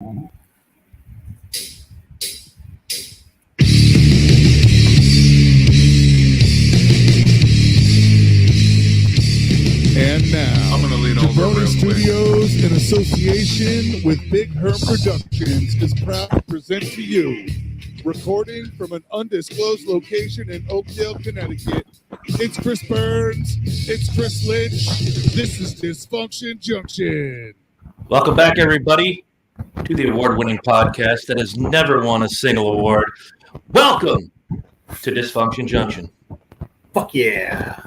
And now, I'm gonna lean over Jabroni real quick. Studios, in association with Big Herm Productions, is proud to present to you, recording from an undisclosed location in Oakdale, Connecticut. It's Chris Burns. It's Chris Lynch. This is Dysfunction Junction. Welcome back, everybody, to the award-winning podcast that has never won a single award. Welcome to Dysfunction Junction. Fuck yeah.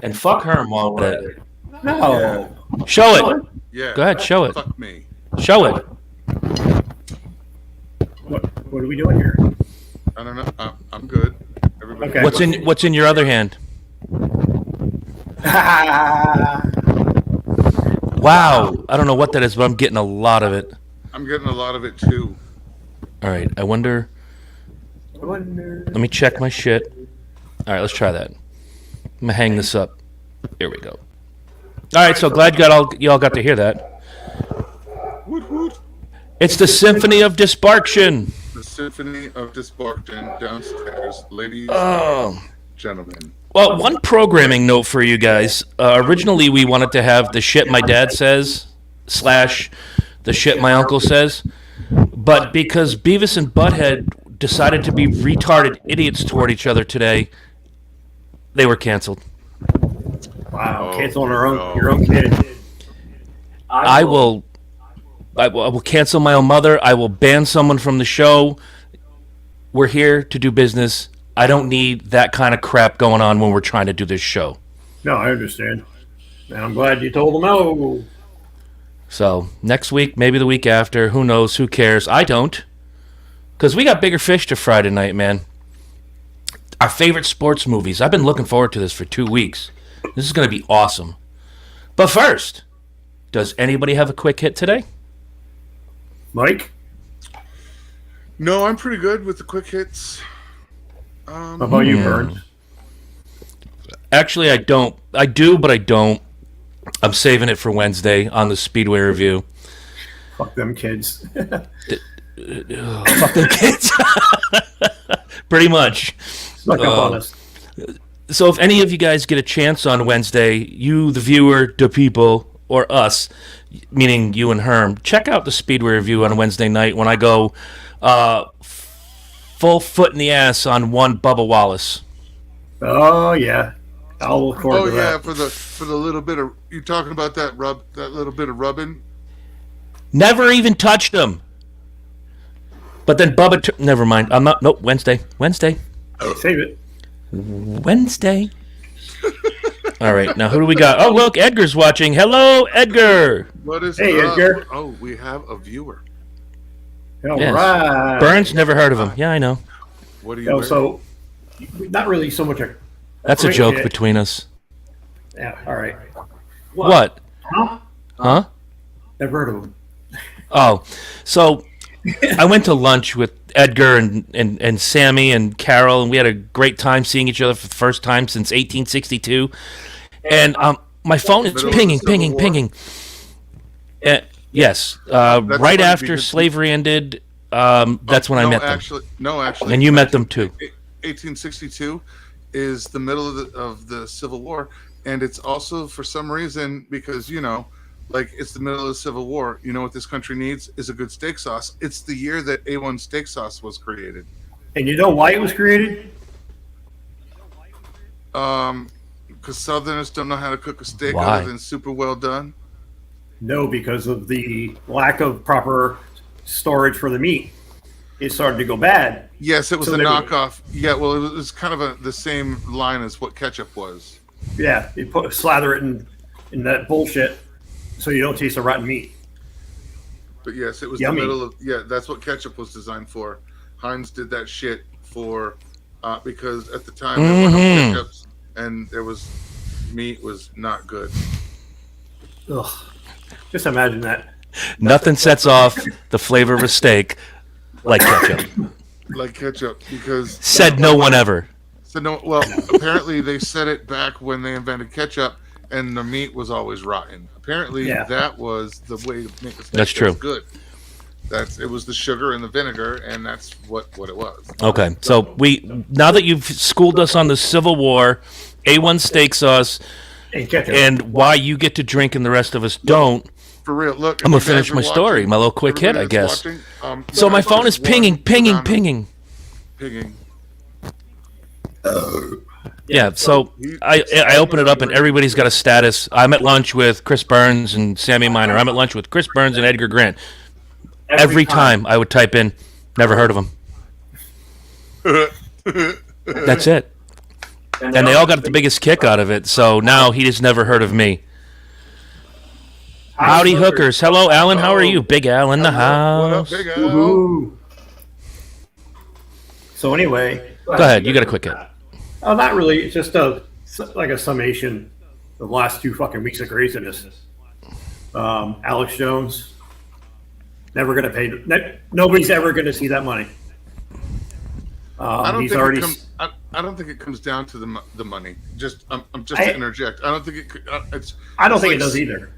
And fuck Herm while we're at it. No. Show it. Yeah. Go ahead, show it. Fuck me. Show it. What are we doing here? I don't know. I'm good. Everybody. Okay. What's in your other hand? Wow. I don't know what that is, but I'm getting a lot of it. I'm getting a lot of it too. All right. I wonder. Let me check my shit. All right. Let's try that. I'm going to hang this up. Here we go. All right. So glad you all got to hear that. Woot woot. It's the Symphony of Disbarction. The Symphony of Disbarction downstairs, ladies Oh. and gentlemen. Well, one programming note for you guys. Originally, we wanted to have the shit my dad says / the shit my uncle says. But because Beavis and Butthead decided to be retarded idiots toward each other today, they were canceled. Wow. Oh, Canceling no. your own kid. I will cancel my own mother. I will ban someone from the show. We're here to do business. I don't need that kind of crap going on when we're trying to do this show. No, I understand. And I'm glad you told them no. So next week, maybe the week after, who knows, who cares? I don't. Because we got bigger fish to fry tonight, man. Our favorite sports movies. I've been looking forward to this for 2 weeks. This is going to be awesome. But first, does anybody have a quick hit today? Mike? No, I'm pretty good with the quick hits. How about you, Burns? Actually, I don't. I do, but I don't. I'm saving it for Wednesday on the Speedway review. Fuck them kids. Fuck them kids. Pretty much. Snuck up on us. So if any of you guys get a chance on Wednesday, you, the viewer, the people, or us, meaning you and Herm, check out the Speedway review on Wednesday night when I go full foot in the ass on one Bubba Wallace. Oh, yeah. I'll look forward Oh to yeah, that. for the little bit of you talking about that little bit of rubbing. Never even touched him. But then Bubba... never mind. I'm not... Nope, Wednesday. Save it. Wednesday. All right, now who do we got? Oh, look, Edgar's watching. Hello, Edgar. What is Hey, up? Edgar. Oh, we have a viewer. All Yes. right. Burns, never heard of him. Yeah, I know. What are you No, wearing? so, not really so much a... That's a quick joke hit. between us. Yeah, all right. What? Huh? Huh? Never heard of him. Oh, so I went to lunch with Edgar and Sammy and Carol, and we had a great time seeing each other for the first time since 1862. And my phone is Middle of the pinging. Civil War? Yes, That's right funny after because- slavery ended, that's when I met them. No, actually. And you met them too. 1862 is the middle of the Civil War, and it's also for some reason because like it's the middle of the Civil War. You know what this country needs is a good steak sauce. It's the year that A1 steak sauce was created. And you know why it was created? Because Southerners don't know how to cook a steak Why? other than super well done. No, because of the lack of proper storage for the meat. It started to go bad. Yes, it was So a they were- knockoff. Yeah, well, it was kind of the same line as what ketchup was. Yeah, you slather it in that bullshit so you don't taste the rotten meat. But yes, it was Yummy. the middle of that's what ketchup was designed for. Heinz did that shit for because at the time there were no ketchups and there was meat was not good. Ugh. Just imagine that. Nothing sets off the flavor of a steak like ketchup. Like ketchup because Said no one ever. so no well apparently they said it back when they invented ketchup and the meat was always rotten. Apparently Yeah. that was the way to make a steak That's true. good. It was the sugar and the vinegar, and that's what it was. Okay, so now that you've schooled us on the Civil War, A1 steak sauce, And ketchup. and why you get to drink and the rest of us don't. For real, look. I'm gonna if you guys finish are my story, watching, my little quick hit, everybody I that's guess. watching, So my phone is one pinging. pinging. Yeah, so I open it up and everybody's got a status. I'm at lunch with Chris Burns and Sammy Miner. I'm at lunch with Chris Burns and Edgar Grant. Every time I would type in, never heard of him. That's it. And they all got the biggest kick out of it. So now he just never heard of me. Howdy, hookers. Hello, Alan. How are you? Big Al in the What up, house. Big Al? Woohoo. So anyway, Go ahead. You got a quick hit. oh, not really. It's just like a summation of the last 2 fucking weeks of craziness. Alex Jones, never going to pay. Nobody's ever going to see that money. I don't He's think already. I don't think it comes down to the money. I'm just to interject. I don't think it. It's. I don't it's think like it does either.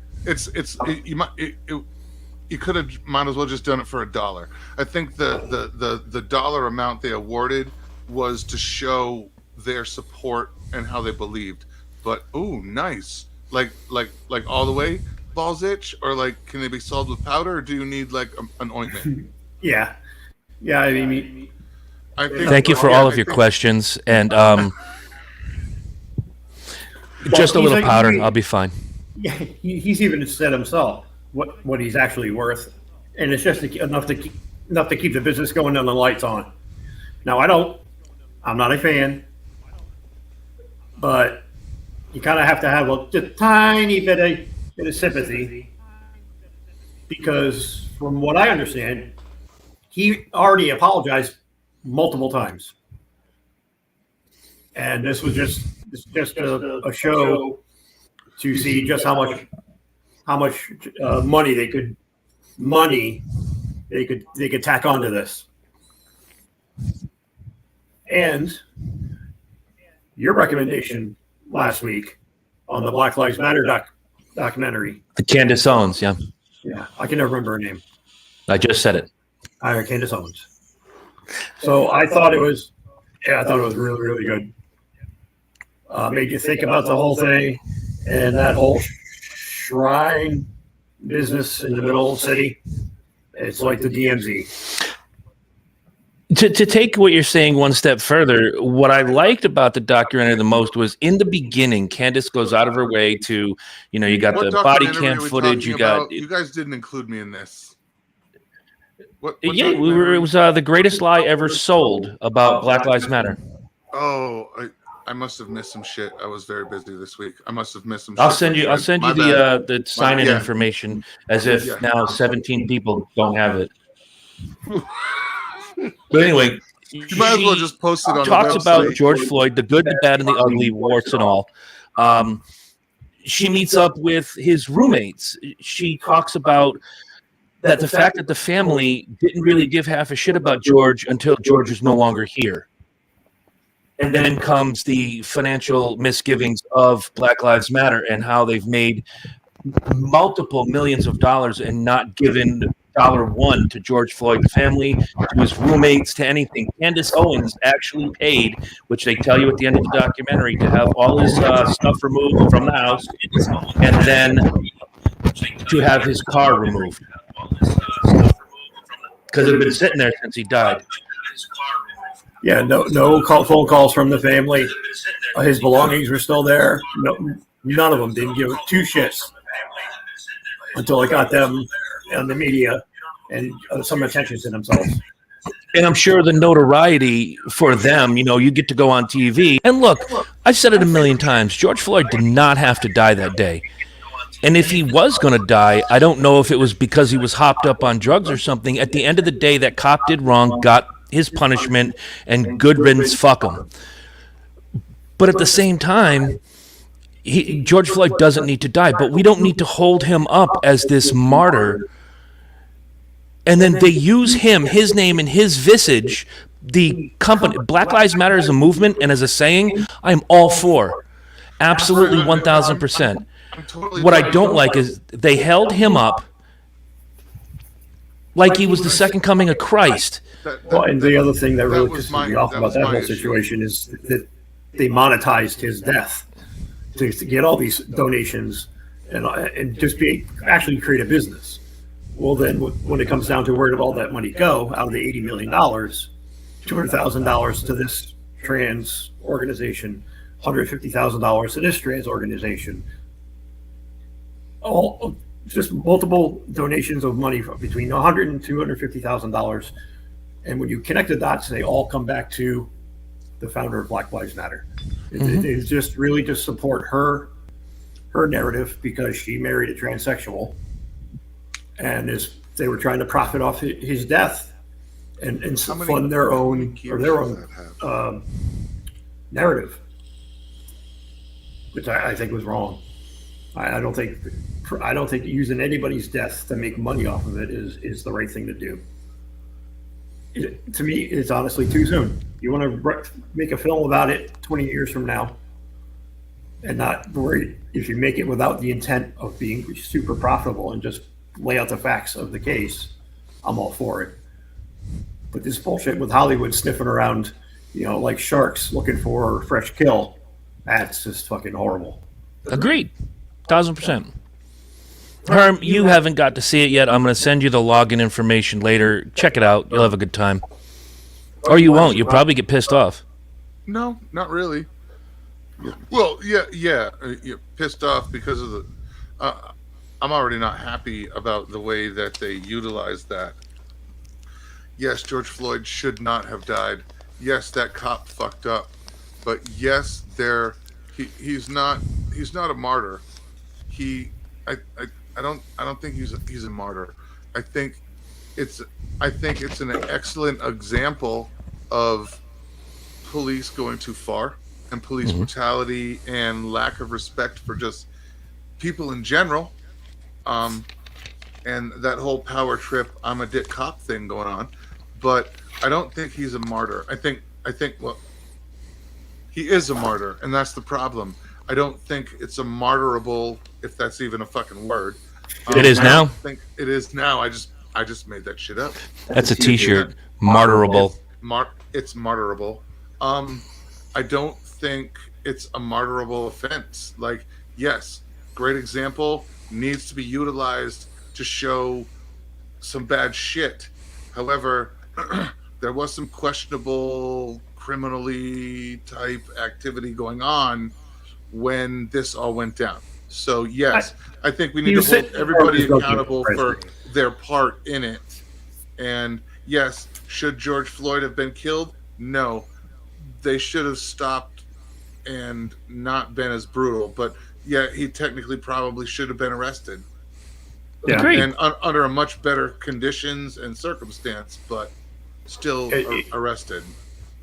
You could have might as well just done it for $1. I think the dollar amount they awarded was to show their support and how they believed. But ooh, nice. Like all the way balls itch, or like can they be solved with powder, or do you need like an ointment? Yeah. I mean, I think, Thank you for all of your questions. And just a he's little like- powder. I'll be fine. yeah, he's even said himself what he's actually worth, and it's just enough to keep the business going and the lights on. Now, I'm not a fan, but you kind of have to have a tiny bit of sympathy, because from what I understand, he already apologized multiple times, and this was just a show to see just how much money they could tack onto this. And your recommendation last week on the Black Lives Matter documentary. The Candace Owens, yeah. Yeah, I can never remember her name. I just said it. Candace Owens. So I thought it was really, really good. Made you think about the whole thing and that whole shrine business in the middle of the city. It's like the DMZ. To take what you're saying one step further, what I liked about the documentary the most was in the beginning, Candace goes out of her way to, you got what the body documentary cam are we footage, talking about? You guys didn't include me in this. What yeah, documentary? it was the greatest lie ever sold about Black Lives Matter. Oh, I must have missed some shit. I was very busy this week. I must have missed some. I'll shit. send you My bad. the sign-in Yeah. information as if Yeah. now 17 people don't have it. But anyway, You might as well she just post it on talks the about website. George Floyd, the good, the bad, and the ugly, warts and all. She meets up with his roommates. She talks about that the fact that the family didn't really give half a shit about George until George is no longer here. And then comes the financial misgivings of Black Lives Matter and how they've made multiple millions of dollars and not given $1 to George Floyd's family, to his roommates, to anything. Candace Owens actually paid, which they tell you at the end of the documentary, to have all his stuff removed from the house and then to have his car removed. Because it had been sitting there since he died. Yeah, no phone calls from the family. His belongings were still there. No, none of them didn't give 2 shits until I got them on the media and some attention to themselves. And I'm sure the notoriety for them, you get to go on TV. And look, I've said it a million times. George Floyd did not have to die that day. And if he was going to die, I don't know if it was because he was hopped up on drugs or something. At the end of the day, that cop did wrong, got his punishment, and good riddance, fuck him. But at the same time, George Floyd doesn't need to die, but we don't need to hold him up as this martyr. And then they use him, his name, and his visage. The company, Black Lives Matter as a movement and as a saying, I'm all for. Absolutely 1,000%. I'm totally What I fine. don't like is they held him up like he was the second coming of Christ. Well, and the other thing that really was pisses me off about that my whole issue. situation is that they monetized his death to get all these donations and just actually create a business. Well, then when it comes down to where did all that money go out of the $80 million, $200,000 to this trans organization, $150,000 to this trans organization, all just multiple donations of money between $100,000 and $250,000. And when you connect the dots, they all come back to the founder of Black Lives Matter. It just really just support her narrative because she married a transsexual, and they were trying to profit off his death and fund their own narrative, which I think was wrong. I don't think using anybody's death to make money off of it is the right thing to do. To me, it's honestly too soon. You want to make a film about it 20 years from now and not worry if you make it without the intent of being super profitable and just lay out the facts of the case, I'm all for it. But this bullshit with Hollywood sniffing around, like sharks looking for a fresh kill, that's just fucking horrible. Agreed. 1,000%. Herm, you haven't got to see it yet. I'm going to send you the login information later. Check it out. You'll have a good time. Or you won't. You'll probably get pissed off. No, not really. Well, yeah. You're pissed off because of the. I'm already not happy about the way that they utilized that. Yes, George Floyd should not have died. Yes, that cop fucked up. But yes, he's not a martyr. I don't think he's a martyr. I think it's an excellent example of police going too far and police brutality and lack of respect for just people in general. And that whole power trip, I'm a dick cop thing going on. But I don't think he's a martyr. I think well, he is a martyr, and that's the problem. I don't think it's a martyrable, if that's even a fucking word. It is now. I think it is now. I just made that shit up. That's a T-shirt. Martyrable. It's martyrable. I don't think it's a martyrable offense. Like, yes, great example, needs to be utilized to show some bad shit. However, there was some questionable criminally type activity going on when this all went down. So yes, I think we need to hold everybody accountable for their part in it. And yes, should George Floyd have been killed? No, they should have stopped and not been as brutal. But yeah, he technically probably should have been arrested. Yeah. Agreed. And under a much better conditions and circumstance, but still arrested.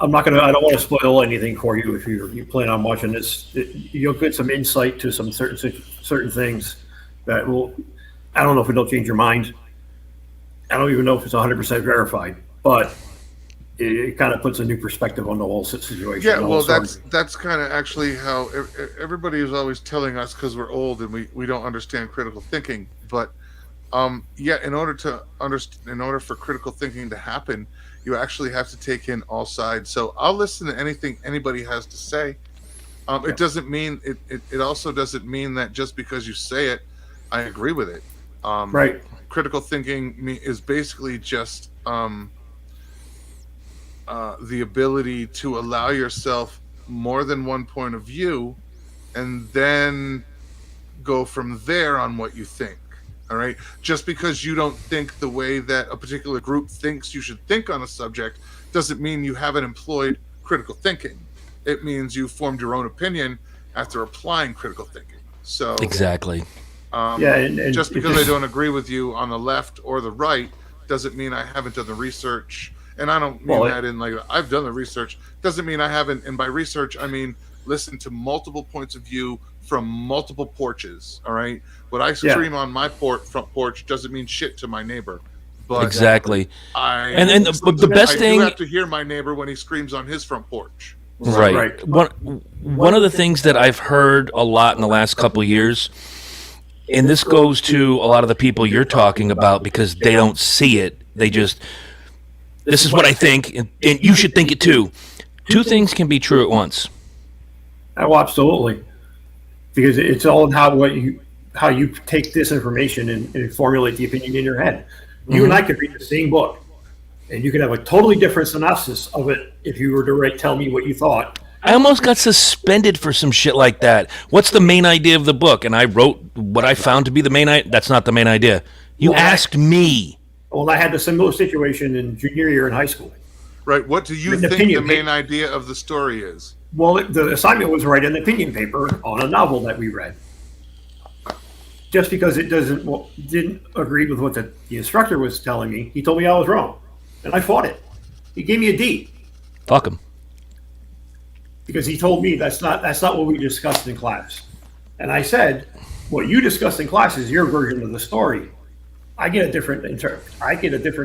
I don't want to spoil anything for you if you plan on watching this. You'll get some insight to some certain things that will. I don't know if it'll change your mind. I don't even know if it's 100% verified, but it kind of puts a new perspective on the whole situation. Yeah, well, that's kind of actually how everybody is always telling us because we're old and we don't understand critical thinking. But in order for critical thinking to happen, you actually have to take in all sides. So I'll listen to anything anybody has to say. It doesn't mean it also doesn't mean that just because you say it, I agree with it. Right. Critical thinking is basically just the ability to allow yourself more than one point of view and then go from there on what you think. All right. Just because you don't think the way that a particular group thinks you should think on a subject doesn't mean you haven't employed critical thinking. It means you formed your own opinion after applying critical thinking. So exactly. And just because I don't agree with you on the left or the right doesn't mean I haven't done the research. And I don't mean that in like I've done the research. Doesn't mean I haven't. And by research, I mean listen to multiple points of view from multiple porches. All right. What I stream on my front porch doesn't mean shit to my neighbor. But exactly. The best thing, I do have to hear my neighbor when he screams on his front porch. Right. One of the things that I've heard a lot in the last couple of years, and this goes to a lot of the people you're talking about because they don't see it, They just, this is what I think, and you should think it too. Two things can be true at once. Oh, absolutely. Because it's all in how you take this information and formulate the opinion in your head. You and I could read the same book, and you could have a totally different synopsis of it if you were to tell me what you thought. I almost got suspended for some shit like that. What's the main idea of the book? And I wrote what I found to be the main idea. That's not the main idea. You asked me. Well, I had a similar situation in junior year in high school. Right. What do you An think opinion the main idea of the story is? Well, the assignment was write an opinion paper on a novel that we read. Just because it didn't agree with what the instructor was telling me, he told me I was wrong, and I fought it. He gave me a D Fuck him. because he told me that's not what we discussed in class. And I said, what you discussed in class is your version of the story. I get a different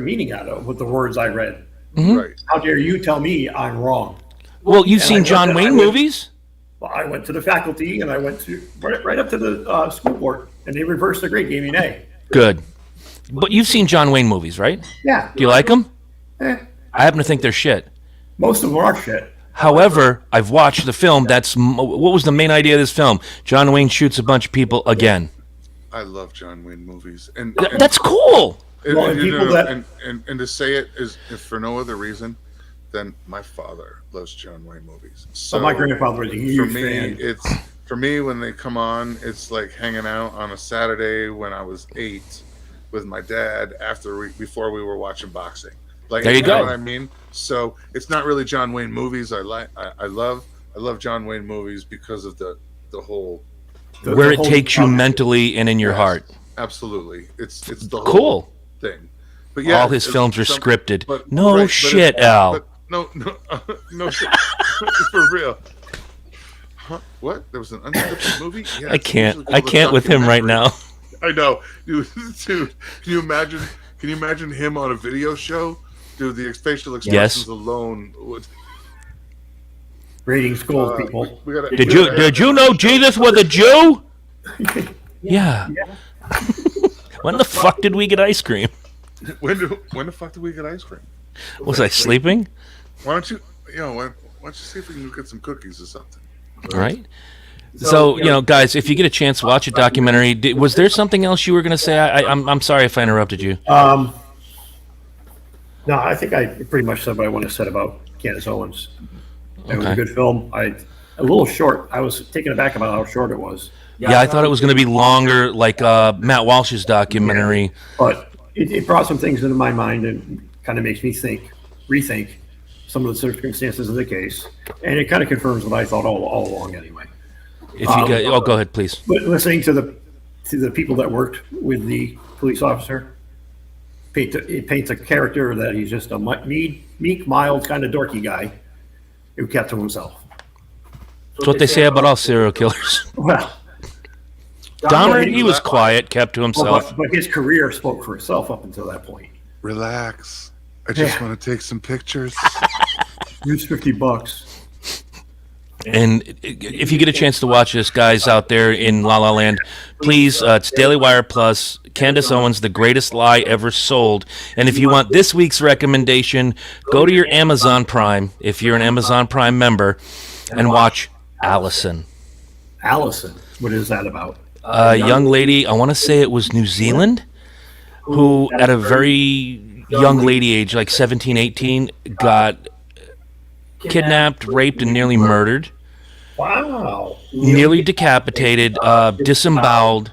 meaning out of with the words I read. Right. How dare you tell me I'm wrong? Well, you've And seen John Wayne movies? Well, I went to the faculty and I went to right up to the school board, and they reversed the grade, gave me an A. Good. But you've seen John Wayne movies, right? Yeah. Do you like them? Eh, I happen to think they're shit. most of them are shit. However, I've watched the film. What was the main idea of this film? John Wayne shoots a bunch of people again. I love John Wayne movies, and That's cool. Well, and people that- and to say it is if for no other reason than my father loves John Wayne movies. So My grandfather was a for huge me, fan. it's for me when they come on, it's like hanging out on a Saturday when I was 8 with my dad before we were watching boxing. Like, There you go. know what I mean? So it's not really John Wayne movies. I love John Wayne movies because of the whole. Where it whole takes you concept. mentally and in your heart. Absolutely, it's the whole Cool. thing. But yeah, All his it's films are some- scripted. but- No right, but shit, it's- Al. but no shit. For real. Huh? What? There was an unscripted movie? Yeah, I it's can't. usually I called a can't with him right now. documentary. I know, dude. Can you imagine? Can you imagine him on a video show? Dude, the facial expressions alone would. Rating schools, people. We gotta, Did you know Jesus was a Jew? Yeah. When the fuck did we get ice cream? When the fuck did we get ice cream? Was I sleeping? Why don't you? Why don't you see if we can get some cookies or something? All right. So, guys, if you get a chance, watch a documentary. Was there something else you were going to say? I'm sorry if I interrupted you. No, I think I pretty much said what I want to say about Candace Owens. It was Okay. a good film. A little short. I was taken aback about how short it was. Yeah, I thought it was going to be longer, like Matt Walsh's documentary. But it brought some things into my mind and kind of makes me rethink some of the circumstances of the case. And it kind of confirms what I thought all along anyway. If you go ahead, please. But listening to the people that worked with the police officer, it paints a character that he's just a meek, mild, kind of dorky guy who kept to himself. That's what they say about all serial killers. Well, Dahmer, he was quiet, kept to himself. but his career spoke for itself up until that point. Relax. I just Yeah. want to take some pictures. Here's $50. And if you get a chance to watch this, guys out there in La La Land, please, it's Daily Wire Plus, Candace Owens, The Greatest Lie Ever Sold. And if you want this week's recommendation, go to your Amazon Prime, if you're an Amazon Prime member, and watch Allison. Allison, what is that about? A young lady, I want to say it was New Zealand, who at a very young lady age, like 17, 18, got kidnapped, raped, and nearly murdered. Wow. Nearly decapitated, disemboweled,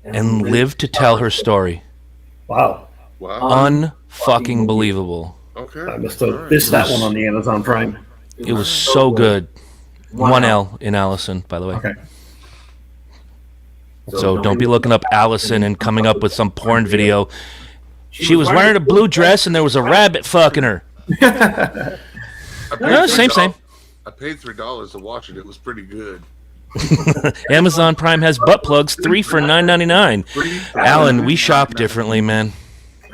and lived to tell her story. Wow. Wow. Unfucking believable. Okay. I must have missed that one on the Amazon Prime. It was so good. 1L in Allison, by the way. Okay. So don't be looking up Allison and coming up with some porn video. She was wearing a blue dress and there was a rabbit fucking her. I paid No, same. I paid $3 to watch it. It was pretty good. Amazon Prime has butt plugs, 3 for $9.99. Alan, we shop differently, man.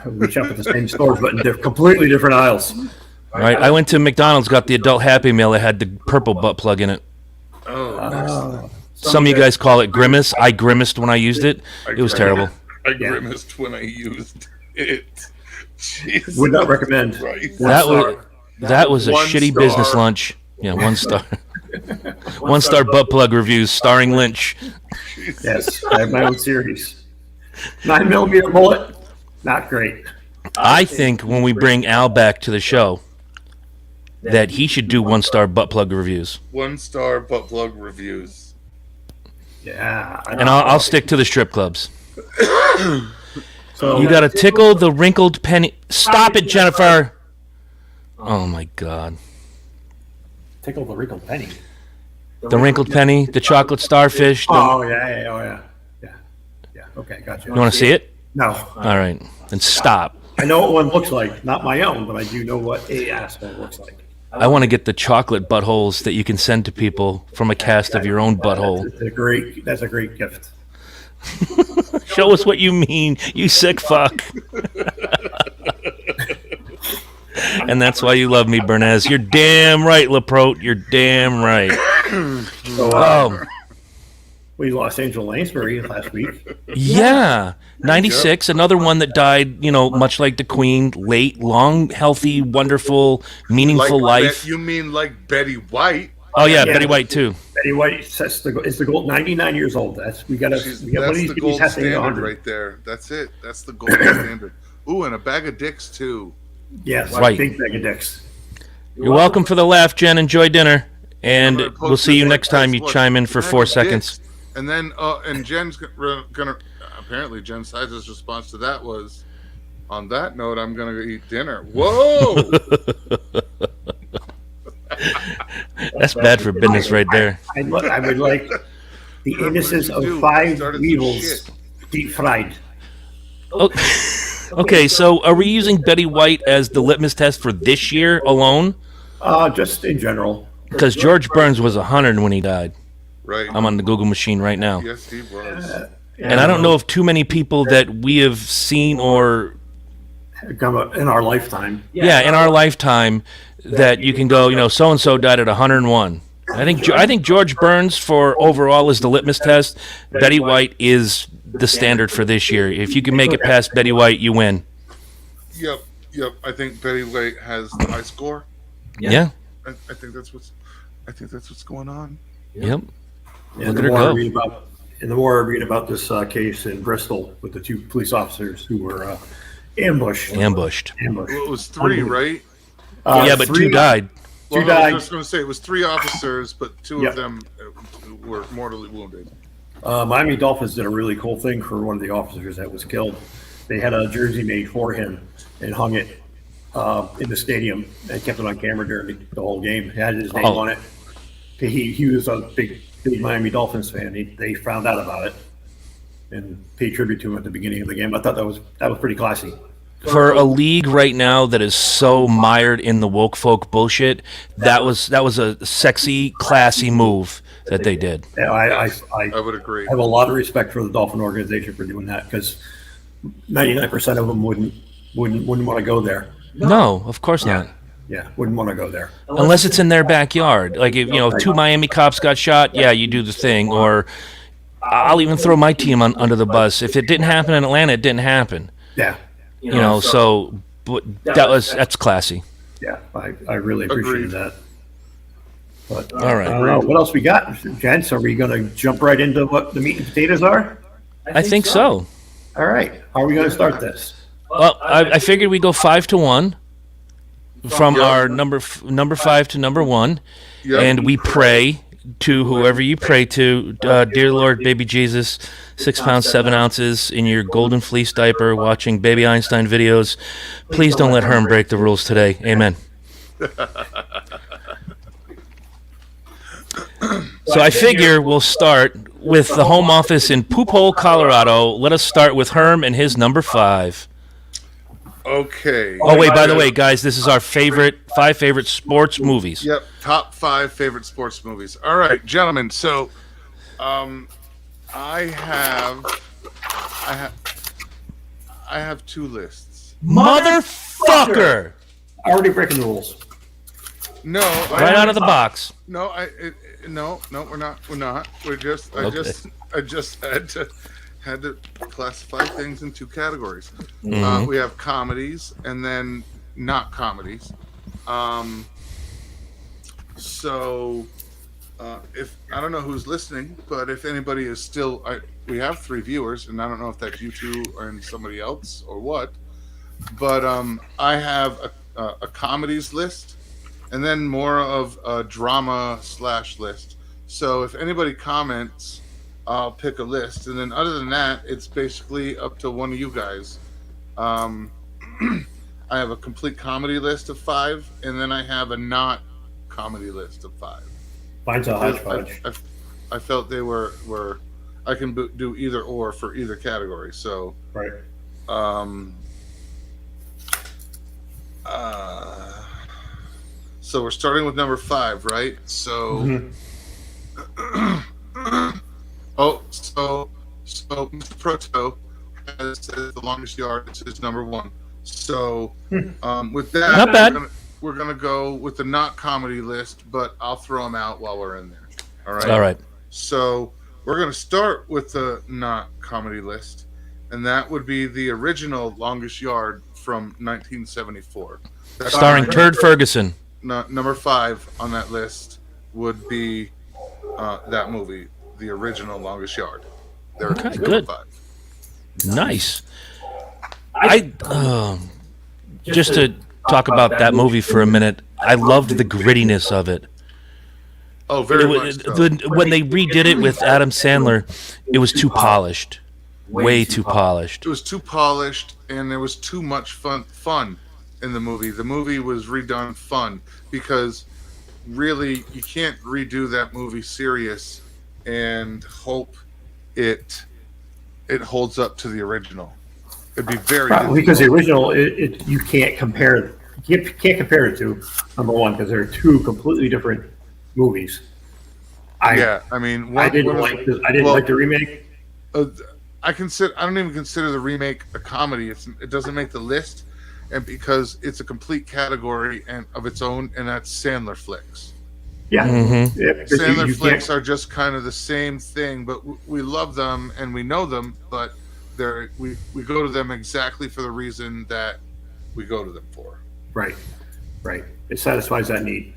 We shop at the same stores, but in completely different aisles. All right, I went to McDonald's, got the adult Happy Meal. It had the purple butt plug in it. Oh, Some of you guys call it grimace. I grimaced when I used it. It was terrible. I grimaced when I used it. Jesus Would not recommend. Christ. That was a One shitty star. business lunch. Yeah, 1 star. 1 star butt plug reviews starring Lynch. Yes, I have my own series. 9mm bullet, not great. I think when we bring Al back to the show, that he should do 1 star butt plug reviews. 1 star butt plug reviews. Yeah, And I'll stick to the strip clubs. So You got to tickle the wrinkled penny. Stop it, Jennifer. Oh my God. tickle the wrinkled penny. The wrinkled penny, the chocolate starfish. Oh yeah. Okay, gotcha. You want to see it? No, All right. Then stop. I know what one looks like. Not my own, but I do know what a asshole looks like. I want to get the chocolate buttholes that you can send to people from a cast of your own butthole. That's a great gift. Show us what you mean, you sick fuck. And that's why you love me, Bernays. You're damn right, Laprote. You're damn right. So, Oh, we lost Angel Lansbury last week. yeah. 96, another one that died, much like the Queen, late, long, healthy, wonderful, meaningful life. You mean like Betty White? Oh, yeah, Yeah. Betty White, too. Betty White is the gold. 99 years old. We That's got one of these the babies gold has to hit standard 100. right there. That's it. That's the gold standard. Ooh, and a bag of dicks too. Yes, Right. big bag of dicks. You're welcome for the laugh, Jen. Enjoy dinner. And I'm gonna we'll post see this you like next time this. you Look, chime in for bag 4 of seconds. dicks. And then, and Jen's gonna apparently Jen Sides' response to that was, on that note, I'm gonna go eat dinner. Whoa! That's bad for business right there. I would like the innocence What did you of do? 5 Started some weevils shit. deep fried. Okay, so are we using Betty White as the litmus test for this year alone? Just in general. Because George Burns was 100 when he died. Right. I'm on the Google machine right now. Yes, he was. And I don't know of too many people that we have seen or, Come up in our lifetime. yeah, in our lifetime that you can go, so-and-so died at 101. I think George Burns for overall is the litmus test. Betty White is the standard for this year. If you can make it past Betty White, you win. Yep. I think Betty White has the high score. Yeah. I think that's what's going on. Yep. And Look the at her more go. I read about, and the more I read about this case in Bristol with the 2 police officers who were ambushed. Ambushed. Well, it was 3, right? Yeah, but 2 died. Well, Two I died. was just going to say it was 3 officers, but 2 Yep. of them were mortally wounded. Miami Dolphins did a really cool thing for one of the officers that was killed. They had a jersey made for him and hung it in the stadium and kept it on camera during the whole game. It had his name Oh. on it. He was a big Miami Dolphins fan. They found out about it and paid tribute to him at the beginning of the game. I thought that was pretty classy. For a league right now that is so mired in the woke folk bullshit, that was a sexy, classy move that they did. Yeah, I would agree. I have a lot of respect for the Dolphin organization for doing that because 99% of them wouldn't want to go there. No, of course not. Yeah, wouldn't want to go there. Unless it's in their backyard. Like if 2 Miami cops got shot, yeah, you do the thing. Or I'll even throw my team under the bus. If it didn't happen in Atlanta, it didn't happen. Yeah, So but that's classy. yeah, I really appreciated Agreed. that. But All right. I don't know what else we got, gents. Are we going to jump right into what the meat and potatoes are? I think so. All right. How are we going to start this? Well, I figured we go 5-1 from our number 5 to number 1, Yep. and we pray to whoever you pray to, dear Lord, baby Jesus, 6 pounds 7 ounces in your golden fleece diaper, watching Baby Einstein videos. Please don't let Herm break the rules today. Amen. So I figure we'll start with the home office in Poop Hole, Colorado. Let us start with Herm and his number 5. Okay. Oh wait, by the way, guys, this is our 5 favorite sports movies. Yep, top 5 favorite sports movies. All right, gentlemen. So, I have 2 lists. Motherfucker! Already breaking the rules. No, Right out of the box. No, no, we're not. We're not. I just had had to classify things in two categories. Mhm. We have comedies and then not comedies. So if I don't know who's listening, but if anybody is still, we have 3 viewers, and I don't know if that's you two or somebody else or what. But I have a comedies list, and then more of a drama / list. So if anybody comments, I'll pick a list, and then other than that, it's basically up to one of you guys. I have a complete comedy list of 5, and then I have a not comedy list of 5. Mine's a hodgepodge. I felt they were I can do either or for either category. So Right. So we're starting with number 5, right? So so Mr. Proto has said the longest yard is his number 1. So with that, Not bad. We're gonna go with the not comedy list, but I'll throw them out while we're in there. All right. All right. So we're gonna start with the not comedy list, and that would be the original Longest Yard from 1974. That's Starring my- Turd Ferguson. number 5 on that list would be that movie, the original Longest Yard. There it Okay, is, good. number 5. Nice. I just to talk about that movie for a minute. I loved the grittiness of it. Oh, very much so. When they redid it with Adam Sandler, it was too polished, way too polished. It was too polished, and there was too much fun in the movie. The movie was redone fun because really you can't redo that movie serious and hope it holds up to the original. It'd be very Right, difficult. because the original, you can't compare. You can't compare it to number 1 because they're 2 completely different movies. I mean, I didn't like the remake. I don't even consider the remake a comedy. It doesn't make the list, and because it's a complete category and of its own, and that's Sandler flicks. Yeah, Mhm. yeah, because Sandler you flicks can't- are just kind of the same thing, but we love them and we know them, but we go to them exactly for the reason that we go to them for. right. It satisfies that need.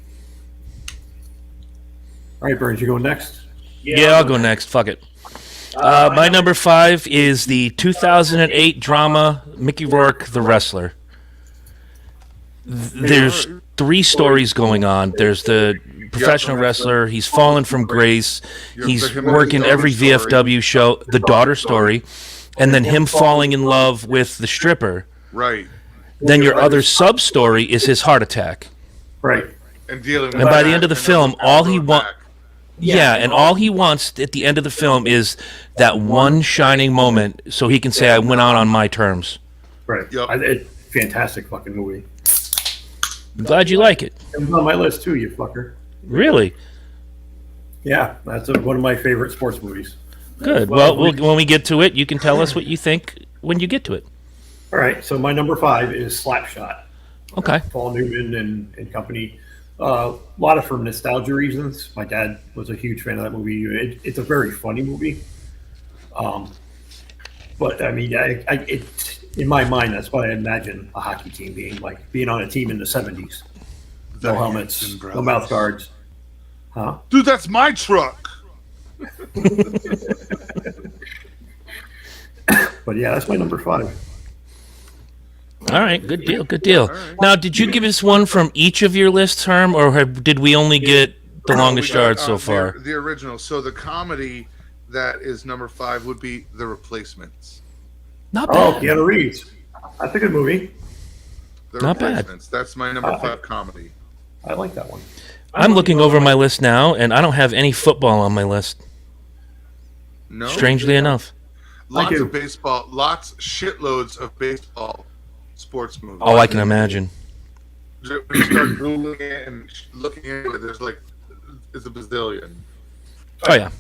All right, Burns, you going next? Yeah, I'll go next. Fuck it. My number 5 is the 2008 drama Mickey Rourke, The Wrestler. There's 3 stories going on. There's the professional wrestler. He's fallen from grace. He's working every VFW show. The daughter story. And then him falling in love with the stripper. Right. Then your other sub story is his heart attack. Right. And dealing And by the end of the film, all he Yeah, and all he wants at the end of the film is that one shining moment so he can say, I went out on my terms. Right. Yep. It's fantastic fucking movie. I'm glad you like it. It was on my list too, you fucker. Really? Yeah, that's one of my favorite sports movies. Good. Well, when we get to it, you can tell us what you think when you get to it. All right, so my number 5 is Slapshot. Okay. Paul Newman and company. A lot of for nostalgia reasons. My dad was a huge fan of that movie. It's a very funny movie. But I mean, in my mind, that's what I imagine a hockey team being on a team in the 70s. No helmets, no mouth guards. Huh? Dude, that's my truck. But yeah, that's my number 5. All right. Good deal. Good deal. Now, did you give us one from each of your lists, Herm, or did we only get the longest We got, yard so far? The original. So the comedy that is number 5 would be The Replacements. Not Oh, bad. Keanu Reeves. That's a good movie. The Not bad. Replacements. That's my number 5 comedy. I like that one. I'm looking over my list now, and I don't have any football on my list, No. strangely enough. Lots do. of baseball. Shitloads of baseball sports movies. Oh, I can imagine. When you start googling it and looking at it, it's a bazillion. Oh, yeah.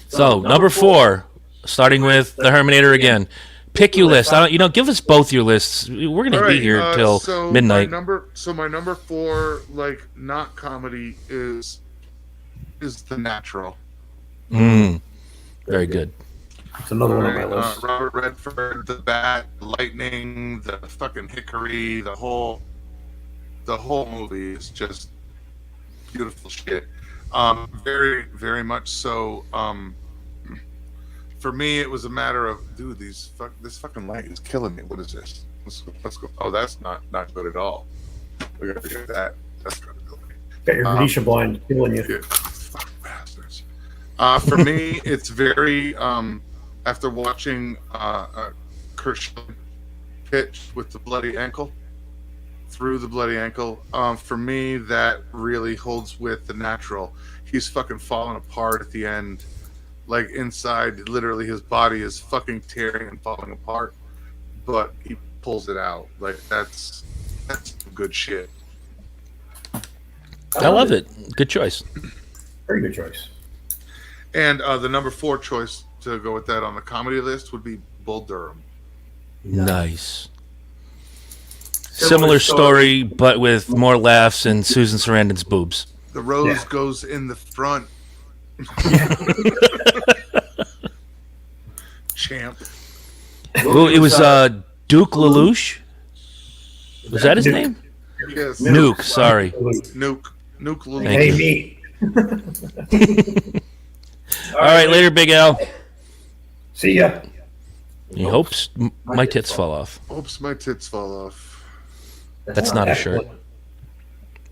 So, number 4, starting with the Herminator again. Pick your list. Give us both your lists. We're going to be here till midnight. My number 4, not comedy, is The Natural. Very good. It's another one on my list. Robert Redford, the Bat, the Lightning, the fucking Hickory, the whole movie is just beautiful shit. Very, very much so. For me, it was a matter of, dude, this fucking light is killing me. What is this? Let's go. Oh, that's not good at all. We gotta get that. That's gotta go. Got your Venetian blind killing you. Yeah, fucking bastards. For me, it's very after watching Kurt Schilling pitch with the bloody ankle, through the bloody ankle. For me, that really holds with The Natural. He's fucking falling apart at the end. Like inside, literally, his body is fucking tearing and falling apart, but he pulls it out. Like that's good shit. I love it. Good choice. Very good choice. And the number 4 choice to go with that on the comedy list would be Bull Durham. Nice. Similar story, but with more laughs and Susan Sarandon's boobs. The rose goes in the front. Champ. Well, it was Duke LaLoosh. Was that his name? Yes. Nuke. Sorry. Nuke. Luke. Hey, me. All right, later, Big Al. See ya. He hopes my tits fall off. Oops, my tits fall off. That's not a shirt.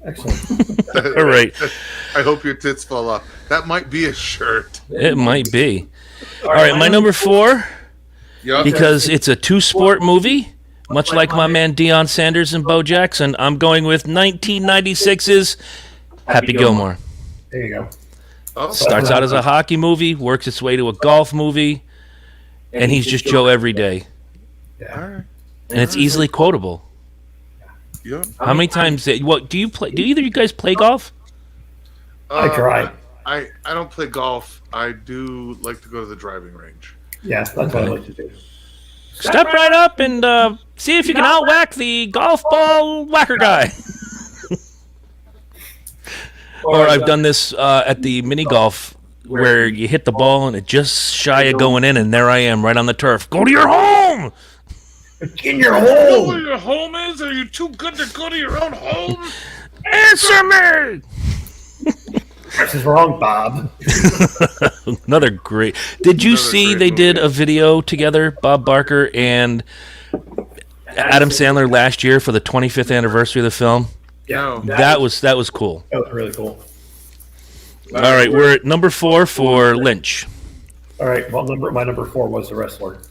Excellent. All right. I hope your tits fall off. That might be a shirt. It might be. All right, my number 4, Yup. because it's a two-sport movie, much like my man Deion Sanders and Bo Jackson, I'm going with 1996's Happy Gilmore. There you go. Oh, Starts out as a hockey movie, works its way to a golf movie, and he's just Joe every day. Yeah. all right. And it's easily quotable. Yep. How many times do you play? Do either of you guys play golf? I try. I don't play golf. I do like to go to the driving range. Yeah, that's what I like to do. Step right up and see if you can outwhack the golf ball whacker guy. Or I've done this at the mini golf where you hit the ball and it just shy of going in, and there I am right on the turf. Go to your home! In your You know hole. where your home is? Are you too good to go to your own home? Answer me! This is wrong, Bob. Another great. Did you see great they did movie. a video together, Bob Barker and Adam Sandler last year for the 25th anniversary of the film? No. That was cool. That was really cool. All right, we're at number 4 for Lynch. All right. Well, my number 4 was The Wrestler.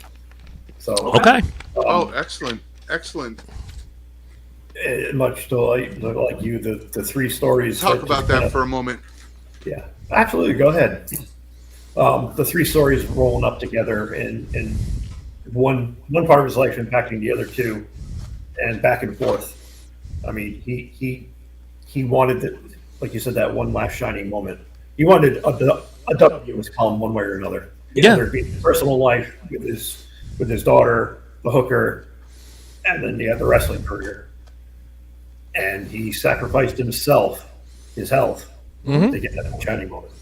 So Okay. Oh, excellent. Excellent. much to like you, the 3 stories. Talk about that for a moment. Yeah, absolutely. Go ahead. The 3 stories rolling up together, and one part of his life impacting the other 2, and back and forth. I mean, he wanted to, like you said, that one last shining moment. He wanted a W was column one way or another. Yeah. Whether it be his personal life with his daughter, the hooker, and then the wrestling career. And he sacrificed himself, his health, to get that shining moment.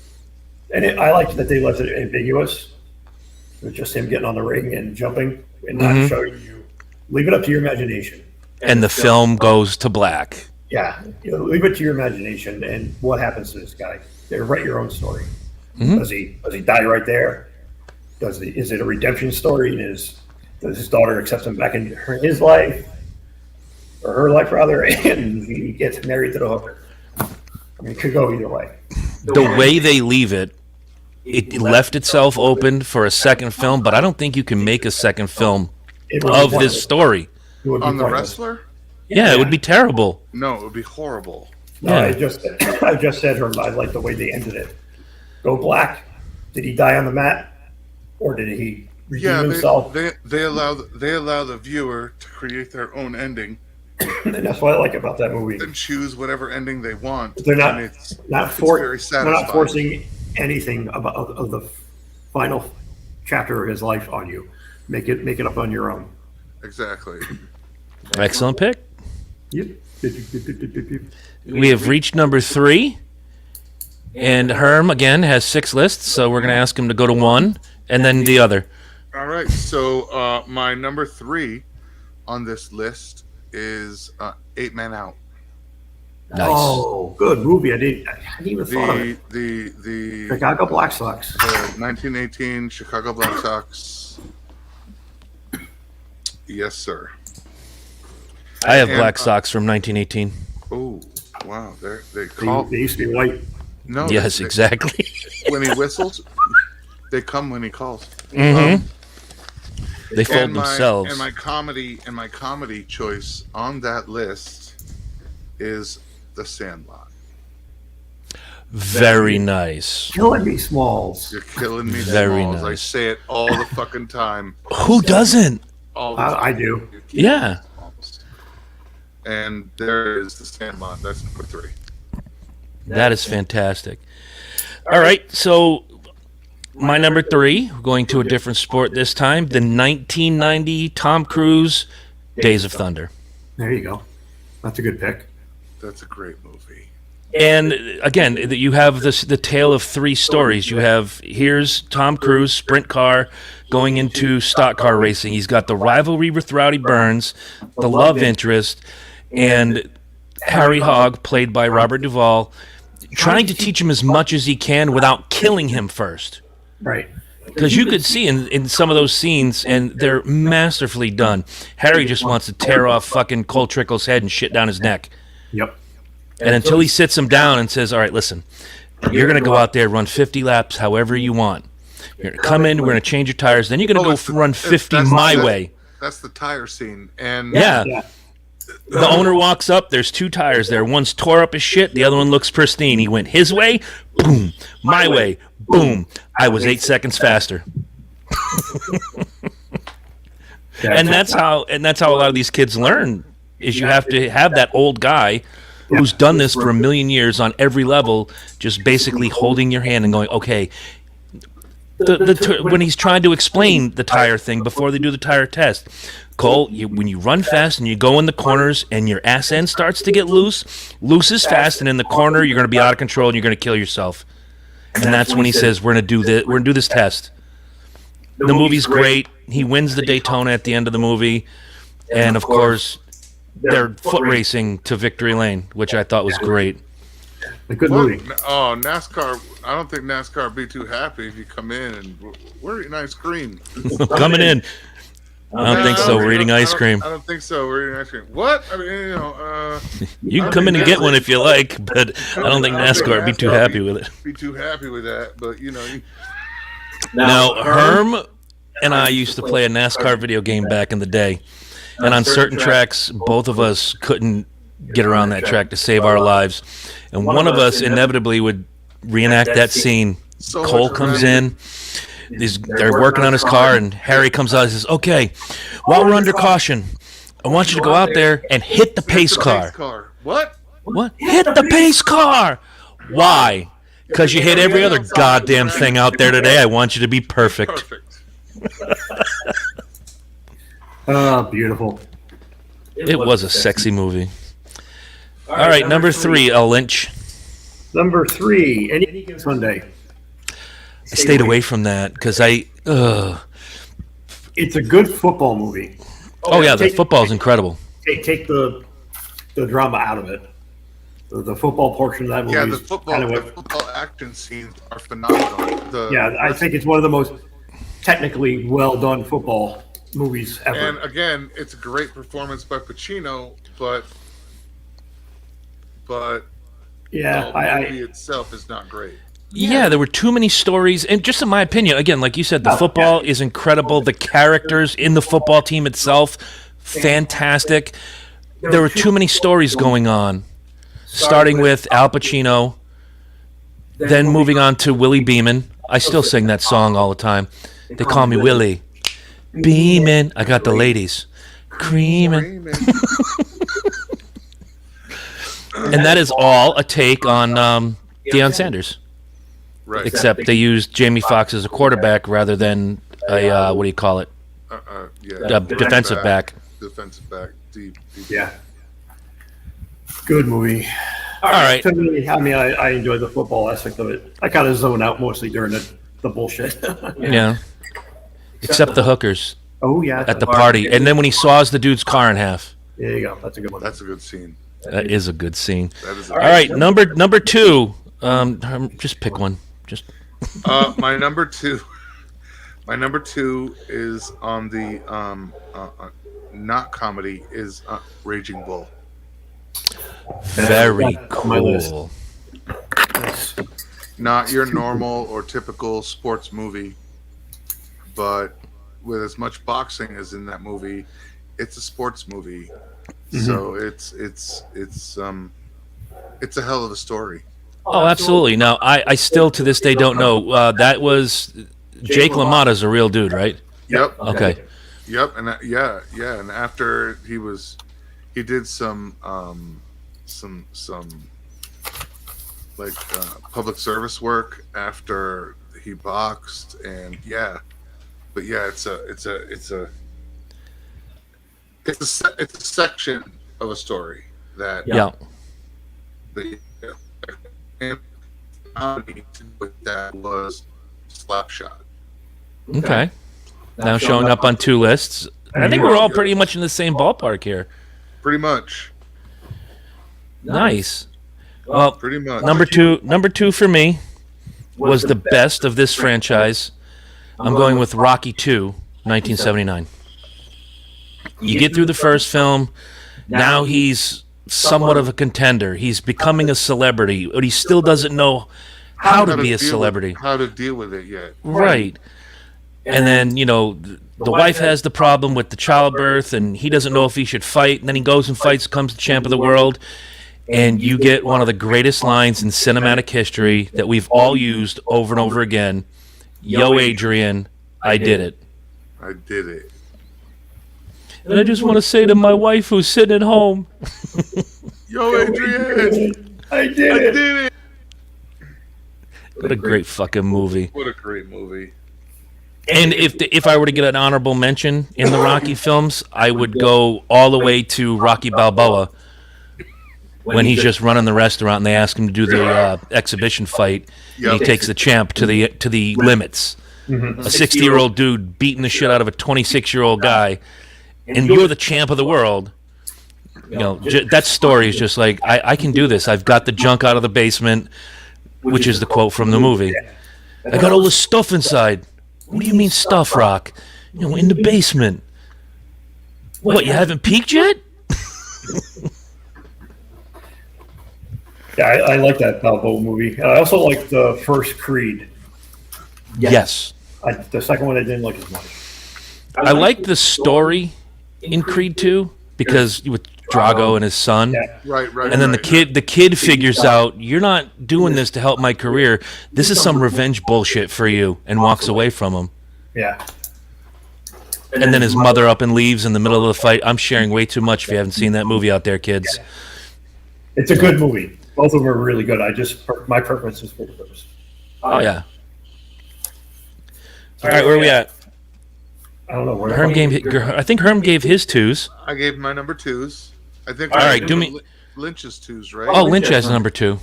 And I liked that they left it ambiguous. It was just him getting on the ring and jumping and not showing you. Leave it up to your imagination. And the film goes to black. Yeah, leave it to your imagination and what happens to this guy. Write your own story. Does he die right there? Is it a redemption story? Does his daughter accept him back in his life, or her life rather, and he gets married to the hooker? I mean, it could go either way. The way they leave it, it left itself open for a second film, but I don't think you can make a second film It would be of pointless. this story. It would be On The pointless. Wrestler? Yeah, it would be terrible. No, it would be horrible. No, Yeah. I just said I like the way they ended it. Go black. Did he die on the mat, or did he redeem Yeah, himself? they allow the viewer to create their own ending And that's what I like about that movie. and choose whatever ending they want. They're not And it's very they're not satisfying. Forcing anything of the final chapter of his life on you. Make it up on your own. exactly. Excellent pick. Yep. We have reached number 3. And Herm, again, has 6 lists, so we're going to ask him to go to 1, and then the other. All right. So my number 3 on this list is 8 Men Out. Nice. Oh, good movie. I hadn't even thought of it. The Chicago Black Sox. The 1918 Chicago Black Sox. Yes, sir. I have And, Black Sox from 1918. Oh, wow. They They, call. they used to be white. No. Yes, they- exactly. When he whistles, they come when he calls. Mm-hmm. They fold And themselves. my comedy choice on that list is The Sandlot. Very nice. Killing me, Smalls. You're killing me, Very Smalls. I nice. say it all the fucking time. Who doesn't? All the time. I do. You're killing Yeah. me, Smalls. And there is The Sandlot. That's number 3. That is fantastic. All right, so my number 3, we're going to a different sport this time. The 1990 Tom Cruise Days of Thunder. There you go. That's a good pick. That's a great movie. And again, you have the tale of 3 stories. You have, here's Tom Cruise, sprint car, going into stock car racing. He's got the rivalry with Rowdy Burns, the love interest, and Harry Hogg, played by Robert Duvall, trying to teach him as much as he can without killing him first. Right. Because you could see in some of those scenes, and they're masterfully done, Harry just wants to tear off fucking Cole Trickle's head and shit down his neck. Yep. And until he sits him down and says, all right, listen, you're going to go out there, run 50 laps however you want. You're going to come in, we're going to change your tires, then you're going to it's the- run it's- 50 that's- my that's- way. That's the tire scene. And Yeah. Yeah. The owner walks up, there's 2 tires there. One's tore up as shit, the other one looks pristine. He went his way, boom. My way, boom. I was 8 seconds faster. And that's how a lot of these kids learn, is you have to have that old guy who's done this for a million years on every level, just basically holding your hand and going, okay. When he's trying to explain the tire thing before they do the tire test, Cole, when you run fast and you go in the corners and your ass end starts to get loose is fast, and in the corner you're going to be out of control and you're going to kill yourself. And that's when he says, we're going to do this test. The movie's great. He wins the Daytona at the end of the movie, and of course they're foot racing to victory lane, which I thought was great. A good What? movie. Oh, NASCAR. I don't think NASCAR would be too happy if you come in and we're eating ice cream. Coming in. I don't think so. We're eating ice cream. I don't think so. We're eating ice cream. What? I mean, You can come in and get one if you like, but I don't think NASCAR would be too happy with it. Be too happy with that, but Now, Herm and I used to play a NASCAR video game back in the day, and on certain tracks, both of us couldn't get around that track to save our lives, and one of us inevitably would reenact that scene. So Cole much comes remember. in, they're working on his car, and Harry comes out and says, okay, while we're under caution, I want you to go out there and hit the pace car. What? What? Hit the pace car! Why? Because you hit every other goddamn thing out there today. I want you to be perfect. Perfect. Oh, beautiful. It was a sexy movie. All right, number 3, L. Lynch. Number 3, Any Given Sunday. I stayed away from that because It's a good football movie. Oh yeah, the football's incredible. Take the drama out of it. The football portion of that movie Yeah, the is football, kind of the what, football action scenes are phenomenal. yeah, I think it's one of the most technically well done football movies ever. And again, it's a great performance by Pacino, but yeah, the movie itself is not great. Yeah, there were too many stories, and just in my opinion, again, like you said, the football is incredible. The characters in the football team itself, fantastic. There were too many stories going on, starting with Al Pacino, then moving on to Willie Beeman. I still sing that song all the time. They call me Willie Beeman. I got the ladies creaming. And that is all a take on Deion Sanders. Right. Except they used Jamie Foxx as a quarterback rather than a what do you call it? Yeah. Defensive back. Defensive back. Deep. yeah, good movie. All right. To me, I mean, I enjoy the football aspect of it. I kind of zone out mostly during the bullshit. Yeah. except the hookers Oh yeah, at the party. And then when he saws the dude's car in half. there you go. That's a good one. That's a good scene. That is a good scene. That is. All right, number two. Just pick one. Just My number two. My number two is on the not comedy is Raging Bull. very That's on my list. cool. Not your normal or typical sports movie, but with as much boxing as in that movie, it's a sports movie. So it's a hell of a story. Oh, absolutely. Now, I still to this day don't know. That was Jake LaMotta's a real dude, right? Yep. Okay. Yep. And yeah. And after he did some like public service work after he boxed, and but yeah, it's a section of a story that Yeah. and comedy with that was Slapshot. Okay. Now showing up on two lists. I think we're all pretty much in the same ballpark here. Pretty much. Nice. Well, Pretty much. number two for me was the best of this franchise. I'm going with Rocky 2, 1979. You get through the first film. Now he's somewhat of a contender. He's becoming a celebrity, but he still doesn't know how to be a celebrity. How to deal with it yet. Right. And then, the wife has the problem with the childbirth, and he doesn't know if he should fight. And then he goes and fights, becomes the champ of the world. And you get one of the greatest lines in cinematic history that we've all used over and over again. Yo, Adrian, I did it. I did it. And I just want to say to my wife who's sitting at home, Yo, Adrian! I did I it. did it! what a great fucking movie. What a great movie. And if I were to get an honorable mention in the Rocky films, I would go all the way to Rocky Balboa when he's just running the restaurant and they ask him to do the exhibition fight. And he Yep. takes the champ to the limits. A 60-year-old dude beating the shit out of a 26-year-old guy, and you're the champ of the world. That story is just like, I can do this. I've got the junk out of the basement, which is the quote from the movie. I got all the stuff inside. What do you mean stuff, Rock? In the basement. What, you haven't peeked yet? Yeah, I like that Balboa movie. I also like the first Creed. Yes. The second one I didn't like as much. I like the story in Creed 2 because with Drago and his son. Yeah. Right. And then right. the kid figures out, you're not doing this to help my career. This is some revenge bullshit for you, and walks away from him. Yeah. And then his mother up and leaves in the middle of the fight. I'm sharing way too much if you haven't seen that movie out there, kids. It's a good movie. Both of them are really good. My preference is for the first. Oh, yeah. All right, where are we at? I don't know where. I think Herm gave his twos. I gave my number twos. I think. All I right, gave do me- Lynch's twos, right? Oh, Lynch has number 2.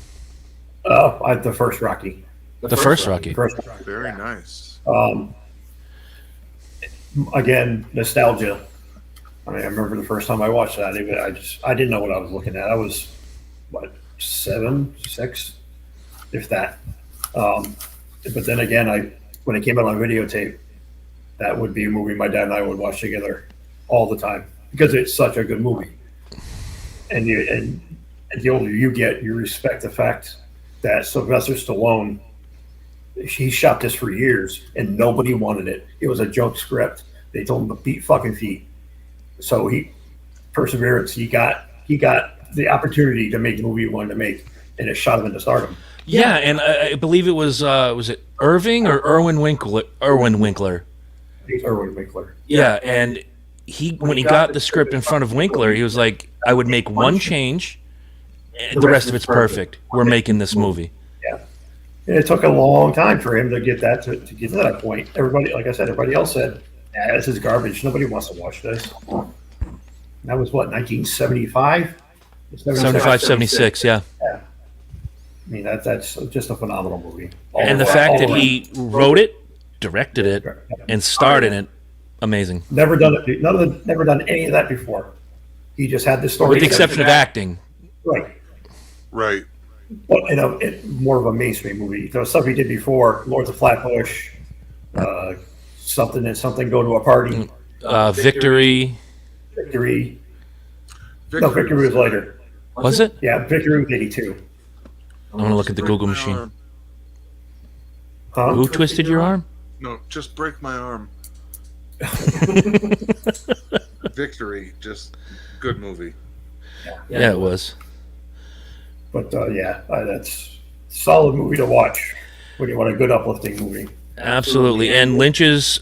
The first Rocky. The first Rocky. First Rocky. Very nice. Again, nostalgia. I remember the first time I watched that. I didn't know what I was looking at. I was, 7, 6, if that. But then again, when it came out on videotape, that would be a movie my dad and I would watch together all the time because it's such a good movie. And the older you get, you respect the fact that Sylvester Stallone, he shot this for years and nobody wanted it. It was a joke script. They told him to beat fucking feet. So perseverance. He got the opportunity to make the movie he wanted to make, and it shot him into stardom. Yeah, and I believe it was it Irving or Irwin Winkler? Irwin Winkler. He's Irwin Winkler. Yeah, and when he got the script in front of Winkler, he was like, I would make one change, and the rest of it's perfect. We're making this movie. Yeah. And it took a long time for him to get that to get to that point. Everybody, like I said, everybody else said, "Yeah, this is garbage. Nobody wants to watch this." That was 1975? 75, 76, yeah. Yeah. I mean, that's just a phenomenal movie. And the fact that he wrote it, directed it and starred in it. Amazing. Never done it. Never done any of that before. He just had the story. With the exception of acting. Right. Right. Well, more of a mainstream movie. There was stuff he did before, Lords of Flatbush, something and something, go to a party, Victory. Victory. No, Victory was later. Was it? Yeah, Victory was 82. I'm going to look at the Google machine. Huh? Who twisted your arm? No, just break my arm. Victory, just good movie. Yeah, it was. But that's a solid movie to watch when you want a good uplifting movie. Absolutely. And Lynch is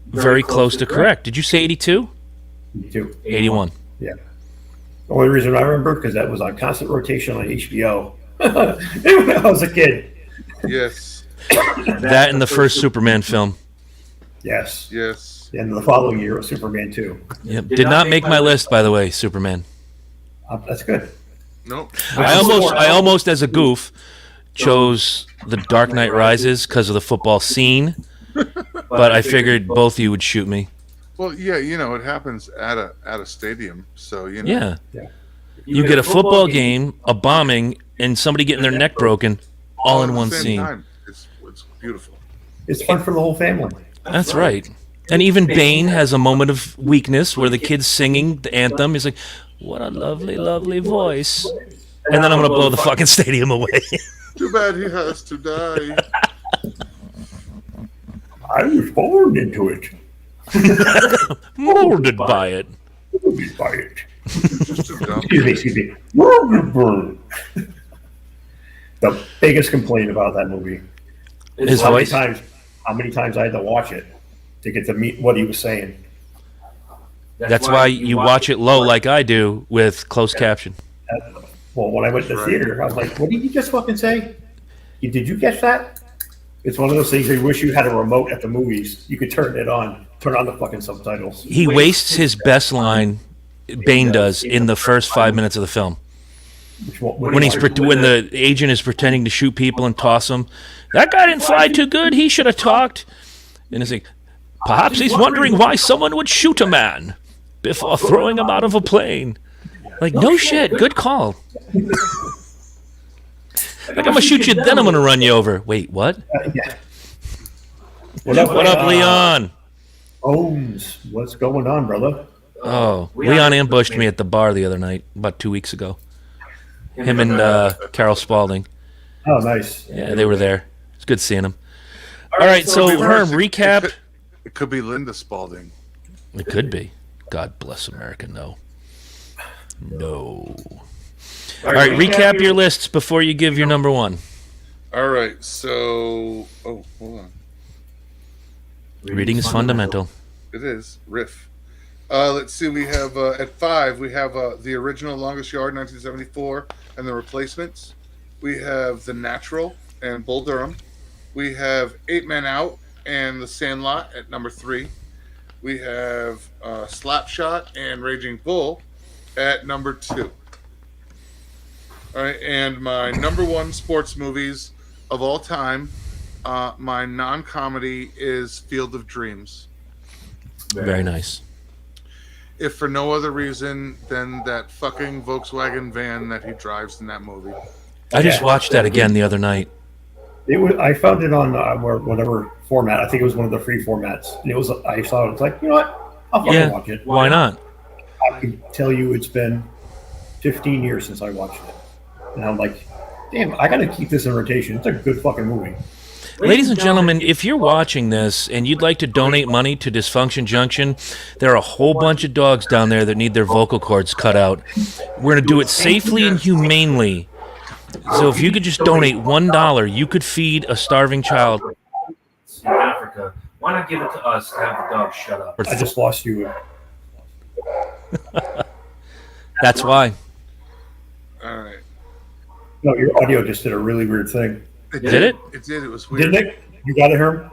very close to correct. Did you say 82? Me too. 81. Yeah. The only reason I remember because that was on constant rotation on HBO when I was a kid. Yes. That and the first Superman film. Yes. Yes. And the following year was Superman 2. Yep. Did not make my list, by the way, Superman. That's good. Nope. I almost, as a goof, chose The Dark Knight Rises because of the football scene, but I figured both of you would shoot me. Well, yeah, it happens at a stadium, so Yeah. Yeah. You get a football game, a bombing, and somebody getting their neck broken all in at one the same scene. time. It's beautiful. It's fun for the whole family. That's right. And even Bane has a moment of weakness where the kid's singing the anthem. He's like, what a lovely, lovely voice. And then I'm going to blow the fucking stadium away. Too bad he has to die. I was born into it. Molded by it. Molded by it. Just too dumb. Excuse me. Molded. The biggest complaint about that movie His how voice? many times I had to watch it to get to meet what he was saying. That's why you watch it low like I do with closed caption. Well, when I went to the theater, I was like, what did you just fucking say? Did you catch that? It's one of those things you wish you had a remote at the movies. You could turn on the fucking subtitles. He wastes his best line, Bane does, in the first 5 minutes of the film. When the agent is pretending to shoot people and toss them, that guy didn't fly too good. He should have talked. And it's like, perhaps he's wondering why someone would shoot a man before throwing him out of a plane. Like, no shit. Good call. Like, I'm gonna shoot you, then I'm gonna run you over. Wait, what? Yeah. What up, Leon? Ohms, what's going on, brother? Oh, Leon ambushed me at the bar the other night, about 2 weeks ago. Him and Carol Spalding. Oh, nice. Yeah, they were there. It's good seeing them. All right, so Herm, recap. It could be Linda Spalding. It could be. God bless America. No. All right, recap your lists before you give your number one. All right, so hold on. Reading is fundamental. It is riff. Let's see. We have at 5. We have the original Longest Yard, 1974, and the replacements. We have The Natural and Bull Durham. We have 8 Men Out and The Sandlot at number 3. We have Slapshot and Raging Bull at number 2. All right, and my number 1 sports movies of all time, my non-comedy is Field of Dreams. Very nice. If for no other reason than that fucking Volkswagen van that he drives in that movie. I just watched that again the other night. I found it on whatever format. I think it was one of the free formats. And I saw it. It's like, you know what? I'll fucking watch it. Why not? I can tell you it's been 15 years since I watched it. And I'm like, damn, I got to keep this in rotation. It's a good fucking movie. Ladies and gentlemen, if you're watching this and you'd like to donate money to Dysfunction Junction, there are a whole bunch of dogs down there that need their vocal cords cut out. We're going to do it safely and humanely. So if you could just donate $1, you could feed a starving child. In Africa, why not give it to us to have the dog shut up? I just lost you. That's why. All right. No, your audio just did a really weird thing. Did it? It did. It was weird. Didn't it? You got it, Herm?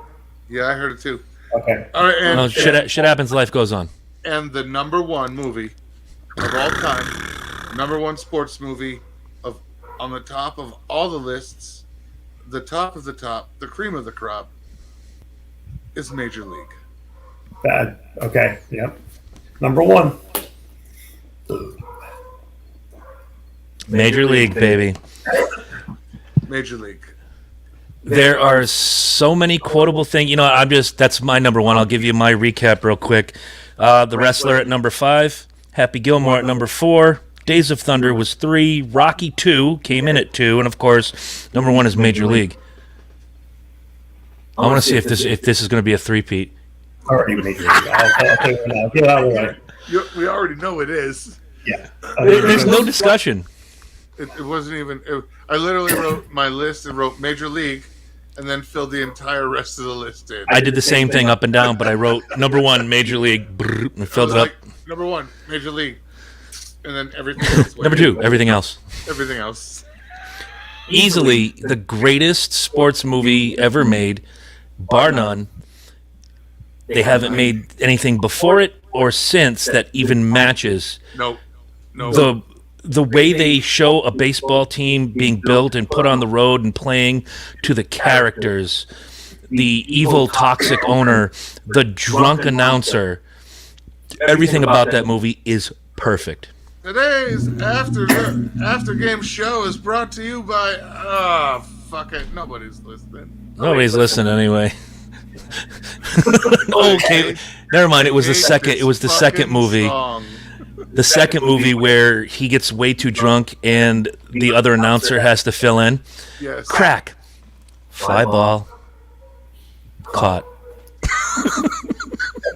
Yeah, I heard it too. Okay. All right, and, Oh, shit happens, life goes on. and the number 1 movie of all time, number 1 sports movie on the top of all the lists, the top of the top, the cream of the crop, is Major League. Bad. Okay. Yep. Number one. Major League, baby. Major League. There are so many quotable things. That's my number one. I'll give you my recap real quick. The Wrestler at number 5. Happy Gilmore at number 4. Days of Thunder was 3. Rocky 2 came in at 2. And, of course, number 1 is Major League. I want to see if this is going to be a three-peat. Already Major League. I'll tell you now. Get out of the way. We already know it is. Yeah. There's no discussion. It wasn't even. I literally wrote my list and wrote Major League, and then filled the entire rest of the list in. I did the same thing up and down, but I wrote number 1, Major League, and filled it up. Number 1, Major League, and then everything else. Number 2, everything else. Everything else. Easily the greatest sports movie ever made, bar none. They haven't made anything before it or since that even matches No. the way they show a baseball team being built and put on the road and playing to the characters, the evil toxic owner, the drunk announcer. Everything about that movie is perfect. Today's after game show is brought to you by fuck it, nobody's listening. Nobody's listening anyway. Okay, never mind. It was the second. It was the second movie. Song. The second movie where he gets way too drunk and the other announcer has to fill in. Yes. Crack. Fly ball. Caught.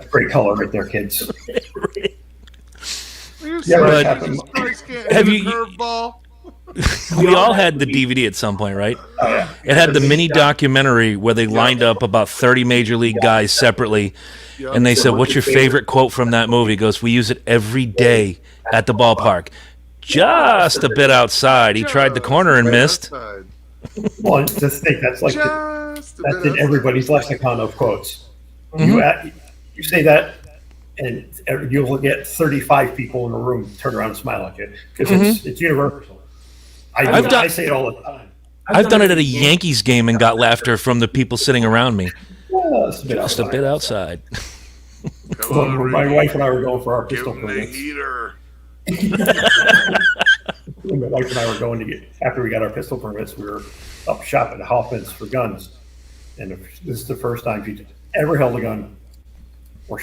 Great color right there, kids. Yeah, but have you curveball? We all had the DVD at some point, right? It had the mini documentary where they lined up about 30 Major League guys separately, and they said, "What's your favorite quote from that movie?" He goes, "We use it every day at the ballpark." Just a bit outside. He tried the corner and missed. Well, just think that's in everybody's lexicon of quotes. You say that, and you'll get 35 people in the room turn around and smile at you because it's universal. I say it all the time. I've done it at a Yankees game and got laughter from the people sitting around me. Well, Just a bit outside. When my wife and I were going for our Give pistol him the permits. heater. When my wife and I were going to get, after we got our pistol permits, we were up shopping at Hoffman's for guns. And this is the first time she'd ever held a gun or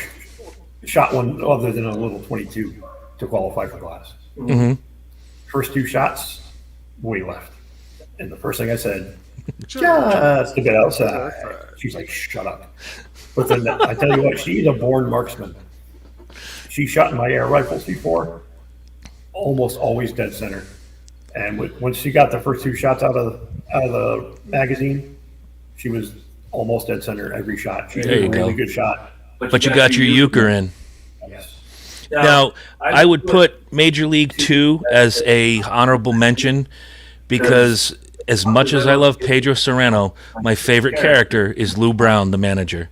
shot one other than a little 22 to qualify for class. Mm-hmm. First 2 shots, we left. And the first thing I said, just a bit outside. She's like, shut up. But then I tell you what, she's a born marksman. She shot in my air rifles before, almost always dead center. And once she got the first 2 shots out of the magazine, she was almost dead center every shot. She There you did a really go. good shot. But you got your euchre in. Yes. Now, I would put Major League 2 as a honorable mention because as much as I love Pedro Serrano, my favorite character is Lou Brown, the manager.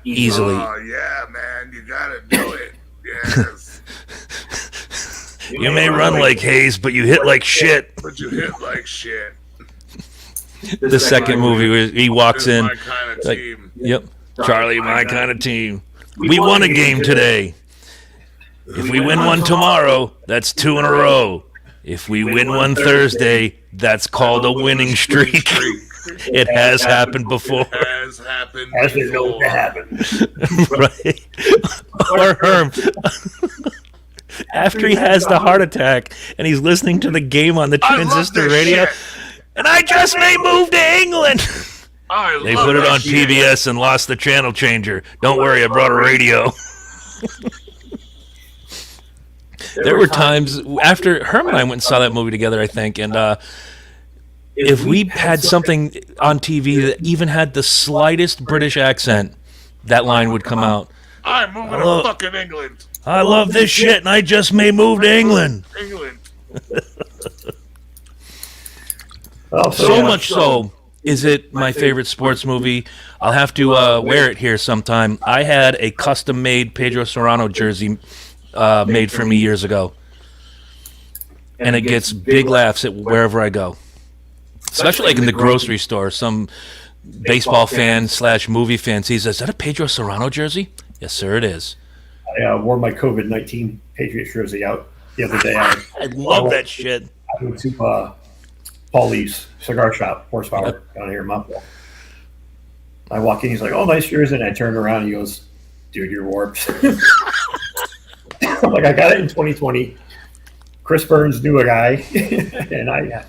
Easily. Oh yeah, man, you gotta do it. Yes. You may run like Hayes, but you hit like shit. But you hit like shit. The second movie where he walks This is in. my kind of like, team. Yep. Charlie, my kind of team. We won a game today. If we win one tomorrow, that's 2 in a row. If we win one Thursday, that's called a winning streak. It has happened before. Has happened As they know before. to happen. Right. Or Herm. After he has the heart attack and he's listening to the game on the I love transistor this radio, shit. and I just may move to England. They love put it that on shit. PBS and lost the channel changer. Don't worry, I brought a radio. There were times after Herm and I went and saw that movie together, I think, and if we had something on TV that even had the slightest British accent, that line would come out. I'm moving Hello. to fucking England. I love this shit, and I just may move to England. England. Well, So much so is it my favorite sports movie. I'll have to wear it here sometime. I had a custom-made Pedro Serrano jersey made for me years ago, and it gets big laughs at wherever I go, especially like in the grocery store. Some baseball fan / movie fan sees, is that a Pedro Serrano jersey? Yes, sir, it is. I wore my COVID-19 Patriots jersey out the other day. I love that shit. I went to Paulie's cigar shop, Horsepower, down here in Montreal. I walk in, he's like, "Oh, nice jersey." And I turned around and he goes, "Dude, you're warped." I'm like, I got it in 2020. Chris Burns knew a guy, and I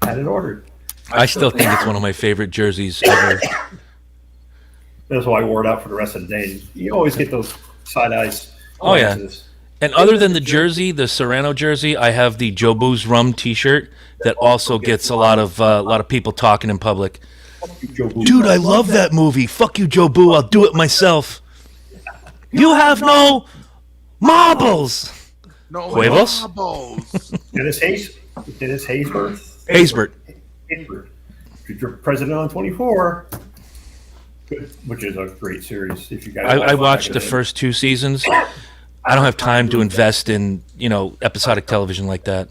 had it ordered. I still think it's one of my favorite jerseys ever. That's why I wore it out for the rest of the day. You always get those side eyes. Oh, yeah. And other than the jersey, the Serrano jersey, I have the Joe Boo's Rum T-shirt that also gets a lot of people talking in public. Dude, I love that movie. Fuck you, Joe Boo. I'll do it myself. You have no marbles. No Huevos? marbles. Dennis Haysbert. Haysbert. Future president on 24, which is a great series. If you guys, I watched the first 2 seasons. I don't have time to invest in, episodic television like that.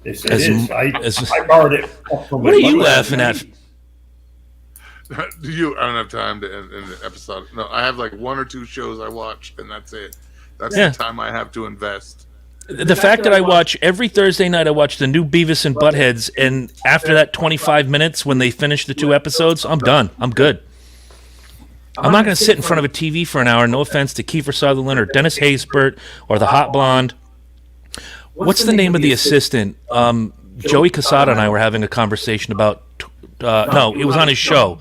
It is. as- I borrowed it. From What are you laughing at? I don't have time to end the episode. No, I have like 1 or 2 shows I watch, and that's it. That's Yeah. the time I have to invest. The fact that I watch every Thursday night, I watch the new Beavis and Buttheads, and after that 25 minutes, when they finish the 2 episodes, I'm done. I'm good. I'm not going to sit in front of a TV for an hour. No offense to Kiefer Sutherland or Dennis Haysbert or the Hot Blonde. What's the name of the assistant? Joey Casada and I were having a conversation about. No, it was on his show,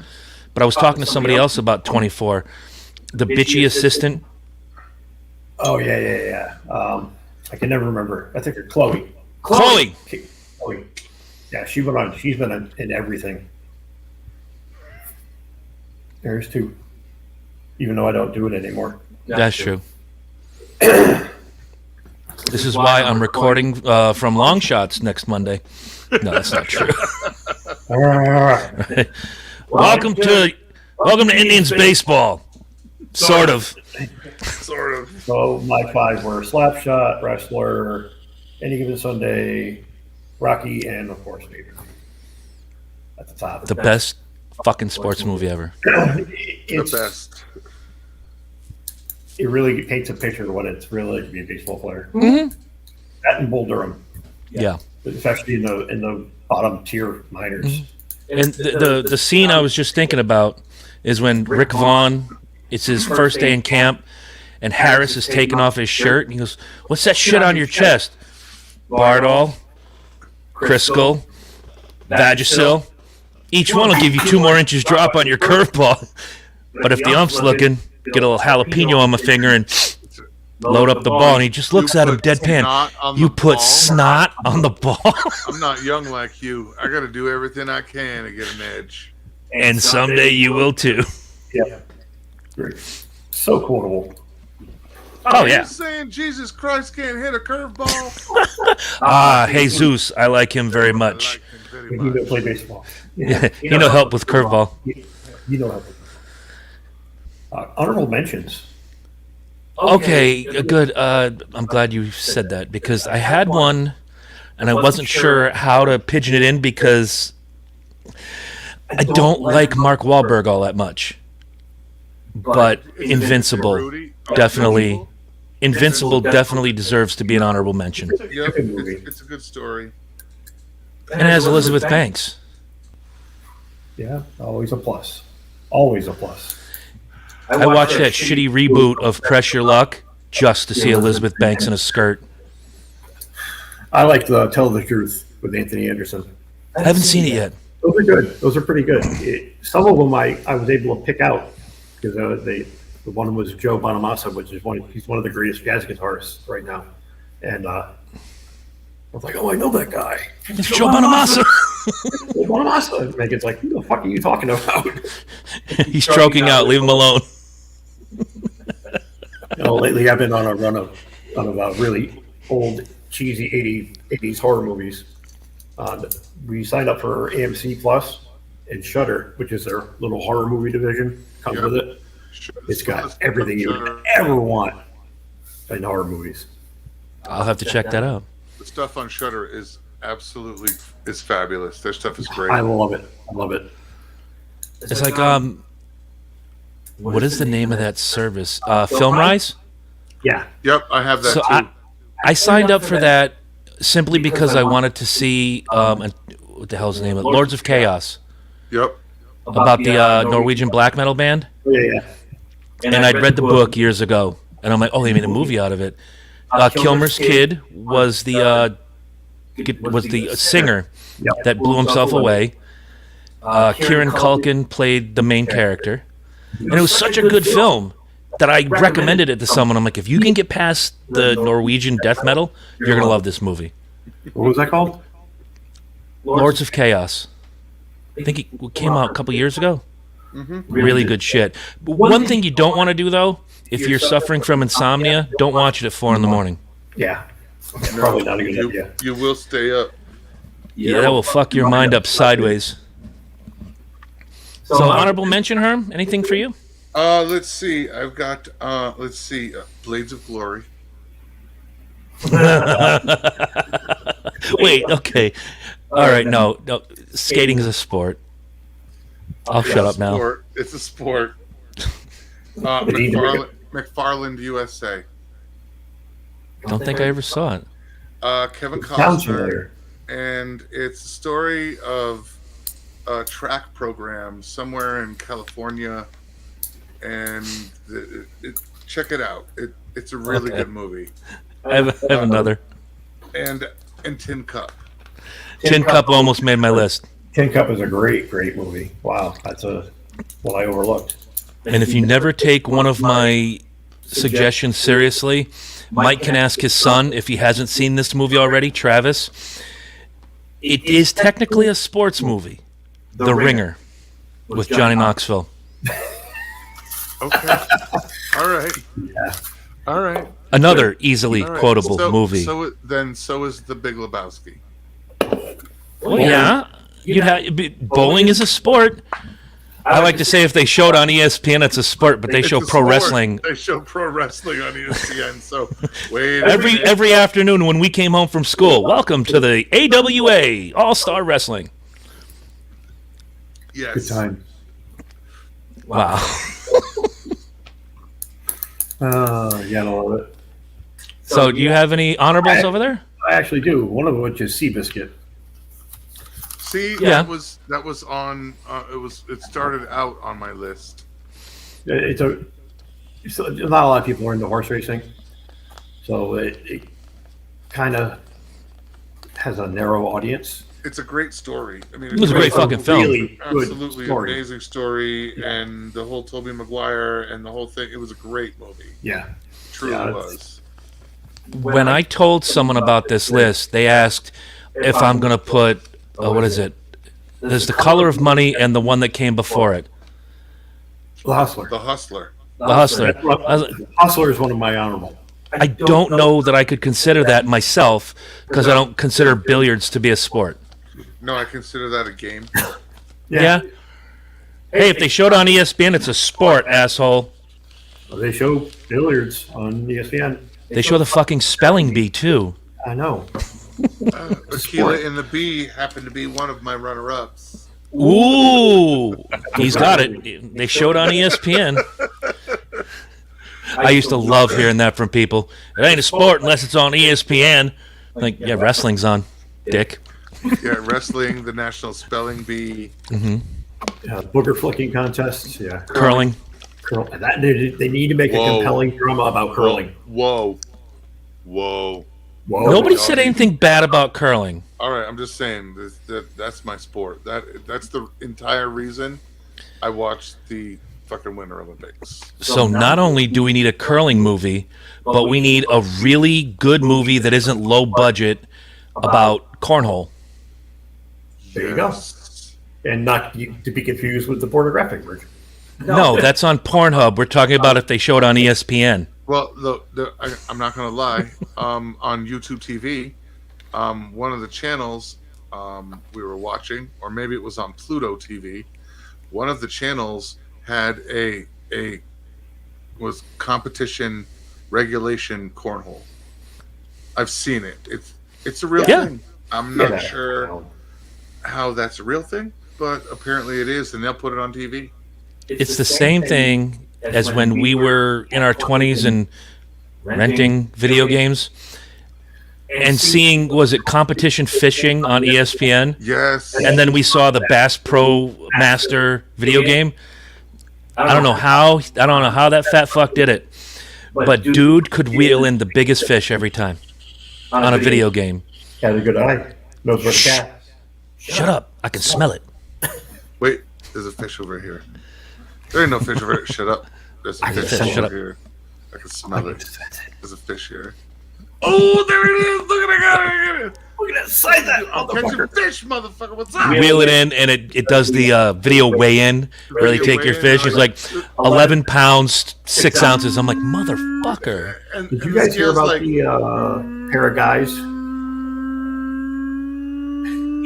but I was talking to somebody else about 24. The bitchy assistant. Oh yeah. I can never remember. I think it's Chloe. Chloe. Yeah, she's been in everything. There's 2. Even though I don't do it anymore. That's true. This is why I'm recording from Long Shots next Monday. No, that's not true. Welcome to Indians baseball. Sort of. Sort of. So my 5 were Slapshot, Wrestler, Any Given Sunday, Rocky, and of course Vader. At the top. The best fucking sports movie ever. The best. It really paints a picture of what it's really like to be a baseball player. Mm-hmm. That and Bull Durham, Yeah. especially in the bottom tier minors. Mm-hmm. And the scene I was just thinking about is when Rick Vaughn, it's his first day in camp, and Harris is taking off his shirt, and he goes, "What's that shit on your chest?" Bardol, Crisco, Vagisil. Each one will give you 2 more inches drop on your curveball. But if the ump's looking, get a little jalapeno on my finger and load up the ball, and he just looks at him deadpan. You put snot on the ball? I'm not young like you. I got to do everything I can to get an edge. And someday you will too. Yeah. Great. So quotable. Oh, Are yeah. you saying Jesus Christ can't hit a curveball? Jesus, I like him very much. I like him very He much. don't play baseball. He no help with curveball. You know how. Honorable mentions. Okay, good. I'm glad you said that because I had one, and I wasn't sure how to pigeon it in because I don't like Mark Wahlberg all that much. But Invincible Rudy? definitely, Invincible definitely deserves to be an honorable mention. Yep, Good movie. it's a good story. And it has Elizabeth Banks. Yeah, always a plus. Always a plus. I watched that shitty reboot of Press Your Luck just to see Elizabeth Banks in a skirt. I like the Tell the Truth with Anthony Anderson. I haven't seen it yet. Those are good. Those are pretty good. Some of them I was able to pick out because the one was Joe Bonamassa, which is he's one of the greatest jazz guitarists right now, and I was like, oh, I know that guy. It's Joe Bonamassa. Joe Bonamassa. Megan's like, who the fuck are you talking about? He's choking out. Leave him alone. Lately I've been on a run of really old, cheesy 80s horror movies. We signed up for AMC Plus and Shudder, which is their little horror movie division. Comes with it. It's got everything you would ever want in horror movies. I'll have to check that out. The stuff on Shudder is absolutely is fabulous. Their stuff is great. I love it. I love it. It's like what is the name of that service? FilmRise. Yeah. Yep, I have that So too. I signed up for that simply because I wanted to see what the hell's the name of it? Lords of Chaos, Yep. about the Norwegian black metal band. Yeah. And I'd read the book years ago, and I'm like, oh, they made a movie out of it. Kilmer's kid was the singer Yep. that blew himself away. Kieran Culkin played the main character, and it was such a good film that I recommended it to someone. I'm like, if you can get past the Norwegian death metal, you're gonna love this movie. What was that called? Lords of Chaos. I think it came out a couple years ago. Really good shit. But one thing you don't want to do though, if you're suffering from insomnia, don't watch it at 4 a.m. Yeah. Probably not a good You, idea. you will stay up. Yeah, that will fuck your mind up sideways. So honorable mention, Herm? Anything for you? Let's see. I've got Blades of Glory. Wait, okay. All right, no. Skating is a sport. I'll shut up now. Sport. It's a sport. McFarland USA. Don't think I ever saw it. Kevin Sounds Costner. familiar. And it's a story of a track program somewhere in California. And check it out. It's a really good movie. I have another. And Tin Cup. Tin Cup almost made my list. Tin Cup is a great movie. Wow, that's what I overlooked. And if you never take one of my suggestions seriously, Mike can ask his son if he hasn't seen this movie already, Travis. It is technically a sports movie, The Ringer, with Johnny Knoxville. Okay. All right. Yeah. All right. Another easily All right. quotable movie. So is The Big Lebowski. Well, yeah, bowling is a sport. I like to say if they showed on ESPN, it's a sport, but they show It's a pro sport. wrestling They show pro wrestling on ESPN. So wait. a every minute. every afternoon when we came home from school. Welcome to the AWA All Star Wrestling. Yes. Good time. Wow. Yeah, I love it. So, do you have any honorables over there? I actually do. One of which is Seabiscuit. See, Yeah. that was on. It started out on my list. It's not a lot of people are into horse racing, so it kind of has a narrow audience. It's a great story. I mean, It was a great fucking film. Really good absolutely story. amazing story, Yeah. and the whole Tobey Maguire and the whole thing. It was a great movie. Yeah. Truly Yeah, was. When I told someone about this list, they asked if I'm going to put, what is it? There's The Color of Money and the one that came before it, The Hustler. The Hustler. The Hustler. I was like, Hustler is one of my honorable. I don't know that I could consider that myself because I don't consider billiards to be a sport. No, I consider that a game. Yeah. Hey, if they showed on ESPN, it's a sport, asshole. They show billiards on ESPN. They show the fucking spelling bee too. I know. Aquila and the Bee happened to be one of my runner-ups. Ooh, he's got it. They showed on ESPN. I used to love hearing that from people. It ain't a sport unless it's on ESPN. Like, yeah, wrestling's on, dick. Yeah, wrestling, the National Spelling Bee. Booger flicking contests. Yeah. Curling. They need to make a Whoa. compelling drama about curling. Whoa. Whoa. Nobody said anything bad about curling. All right, I'm just saying that's my sport. That's the entire reason I watched the fucking Winter Olympics. So not only do we need a curling movie, but we need a really good movie that isn't low budget about cornhole. There you go. And not to be confused with the pornographic version. No, that's on Pornhub. We're talking about if they show it on ESPN. Well, I'm not going to lie. On YouTube TV, one of the channels we were watching, or maybe it was on Pluto TV, one of the channels had was competition regulation cornhole. I've seen it. It's a real Yeah. thing. I'm Get not out. sure how that's a real thing, but apparently it is, and they'll put it on TV. It's the same thing as when we were in our 20s and renting video games and seeing, was it competition fishing on ESPN? Yes. And then we saw the Bass Pro Master video game. I don't know how that fat fuck did it, but dude could wheel in the biggest fish every time on a video game. Had a good eye. Knows where the cat. Shut up! I can smell it. Wait, there's a fish over here. There ain't no fish over here. Shut up. There's a I can fish shut over up. here. I can smell it. There's a fish here. Oh, there it is! Look at it! Look at that side that I'm catching fish, motherfucker. What's up? Wheel it in, and it does the video weigh-in where they take your fish. It's like 11 pounds, 6 ounces. I'm like, motherfucker. And, Did you and guys the hear scale's about like, the pair of guys?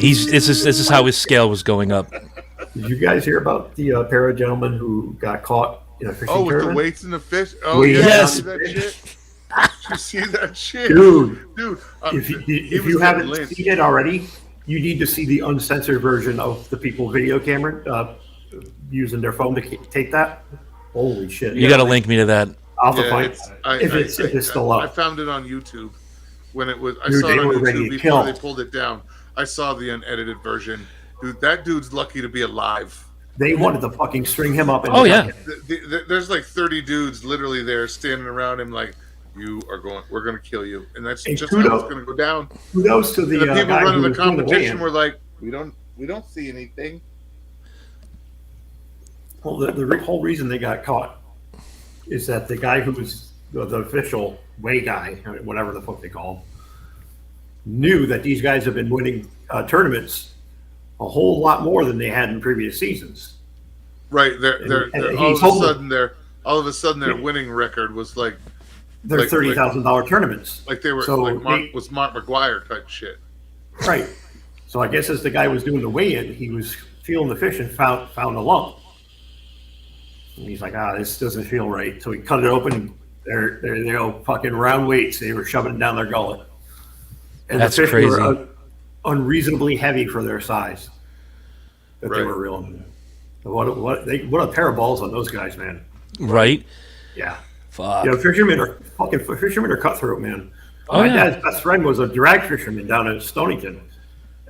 This is how his scale was going up. Did you guys hear about the pair of gentlemen who got caught in a fishing oh, with the tournament? weights and the fish? Oh, Wait, yeah. yes. You see that shit? Dude, Dude, if he if was you getting haven't lynched. seen it already, you need to see the uncensored version of the people video camera using their phone to take that. Holy shit! You got to link me to that. I'll have to Yeah, find it's, if it's still I up. found it on YouTube when it was. I Dude, saw they it on were ready YouTube to before kill. they pulled it down. I saw the unedited version. Dude, that dude's lucky to be alive. They wanted to fucking string him up. Oh, yeah. There's like 30 dudes literally there standing around him like, we're going to kill you. And that's Hey, just how it's kudos- going to go down. Kudos to the, And the people guy running who the was doing competition weigh-in. were like, we don't see anything. Well, the whole reason they got caught is that the guy who was the official weigh guy, whatever the fuck they call him, knew that these guys have been winning tournaments a whole lot more than they had in previous seasons. Right. They're And all he of a told sudden their winning record was like They're Like- $30,000 tournaments. like they were So like Mark they- was Mark McGuire type shit. Right. So I guess as the guy was doing the weigh-in, he was feeling the fish and found a lump. And he's like, this doesn't feel right. So he cut it open. They're all fucking round weights. They were shoving it down their gullet. And That's the fish crazy. were unreasonably heavy for their size that they Right. were reeling. What a pair of balls on those guys, man. Right? Yeah. Fuck. You know, fishermen are cutthroat, man. Oh, My yeah. dad's best friend was a drag fisherman down in Stonington,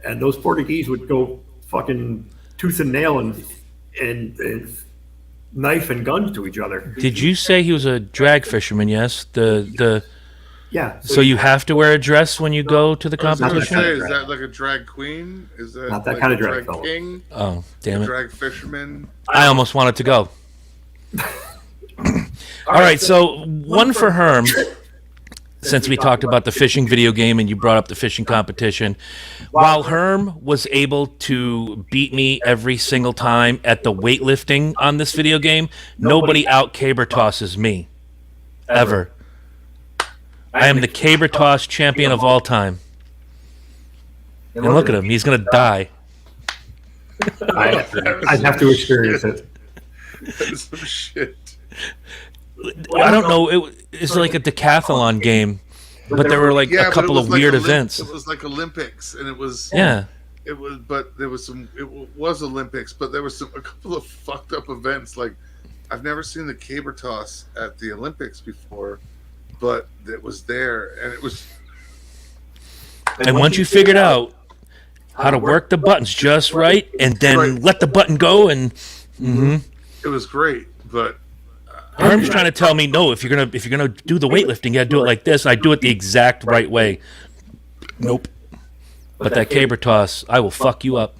and those Portuguese would go fucking tooth and nail and knife and guns to each other. Did you say he was a drag fisherman? Yes. Yeah. So you have to wear a dress when you go to the I was gonna competition? say, is that like a drag queen? Is that Not that like kind of a drag fella. king? Oh, damn it. Drag fisherman? I almost wanted to go. All right, so one for Herm, since we talked about the fishing video game and you brought up the fishing competition. While Herm was able to beat me every single time at the weightlifting on this video game, nobody out caber tosses me. Ever. I am the caber toss champion of all time. And look at him, he's going to die. I'd have to experience it. That's some shit. I don't know, it's like a decathlon game, but there were like Yeah, a but couple it of was like weird events. It was like Olympics, and it was Yeah. It was, but there was some. It was Olympics, but there was a couple of fucked up events. Like I've never seen the caber toss at the Olympics before, but it was there, and it was. And once you figured out how to work the buttons just right, and then Right. let the button go, and It was great, but Herm's trying to tell me no. If you're gonna do the weightlifting, you gotta do it like this. I do it the exact right way. Nope. But that caber toss, I will fuck you up.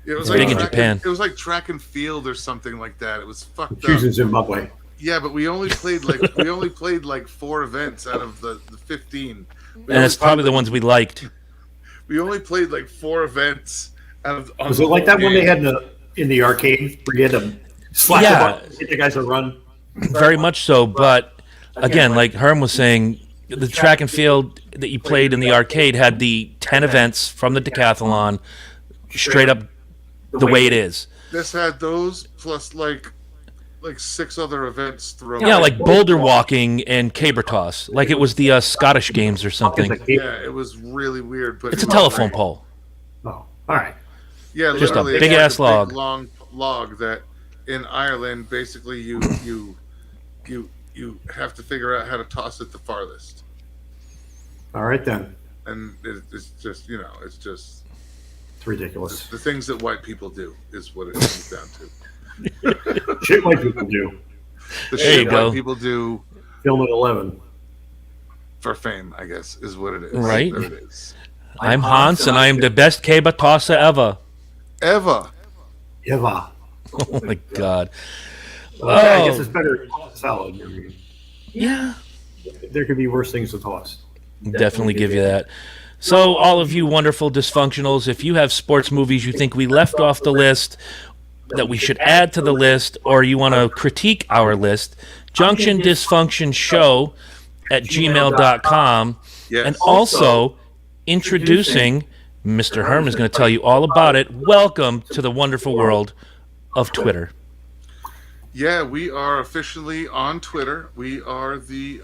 it was It's like big in track Japan. And, it was like track and field or something like that. It was fucked She's in up. Zimbabwe. Yeah, but we only played like 4 events out of the 15. And it's probably the ones we liked. We only played like 4 events out of. on Was the it like whole that one they game. had in the arcade where you had to slap Yeah. the button, get the guys to run? Very much so, but again, like Herm was saying, the track and field that you played in the arcade had the 10 events from the decathlon straight up the way it is. This had those plus like like 6 other events thrown. Yeah, like boulder walking and caber toss, like it was the Scottish games or something. Yeah, it was really weird. But It's a it was telephone great. pole. Oh, all right. Yeah, Just a literally, it's big-ass like log. long log that in Ireland, basically, you have to figure out how to toss it the farthest, All right, then. and it's just it's just It's ridiculous. the things that white people do is what it comes down to. Shit white people do. The There you shit go. white people do Film at 11. for fame, I guess, is what it is. Right. There it is. I'm Hans, and I am the best caber tosser ever. Eva. Eva. Oh my god. Well, I guess Oh. it's better to toss a salad. I mean, Yeah. there could be worse things to toss. Definitely give you that. So, all of you wonderful dysfunctionals, if you have sports movies you think we left off the list that we should add to the list, or you want to critique our list, junctiondysfunctionshow at gmail.com. Yes. And also, introducing, Mr. Herm is going to tell you all about it. Welcome to the wonderful world of Twitter. Yeah, we are officially on Twitter. We are the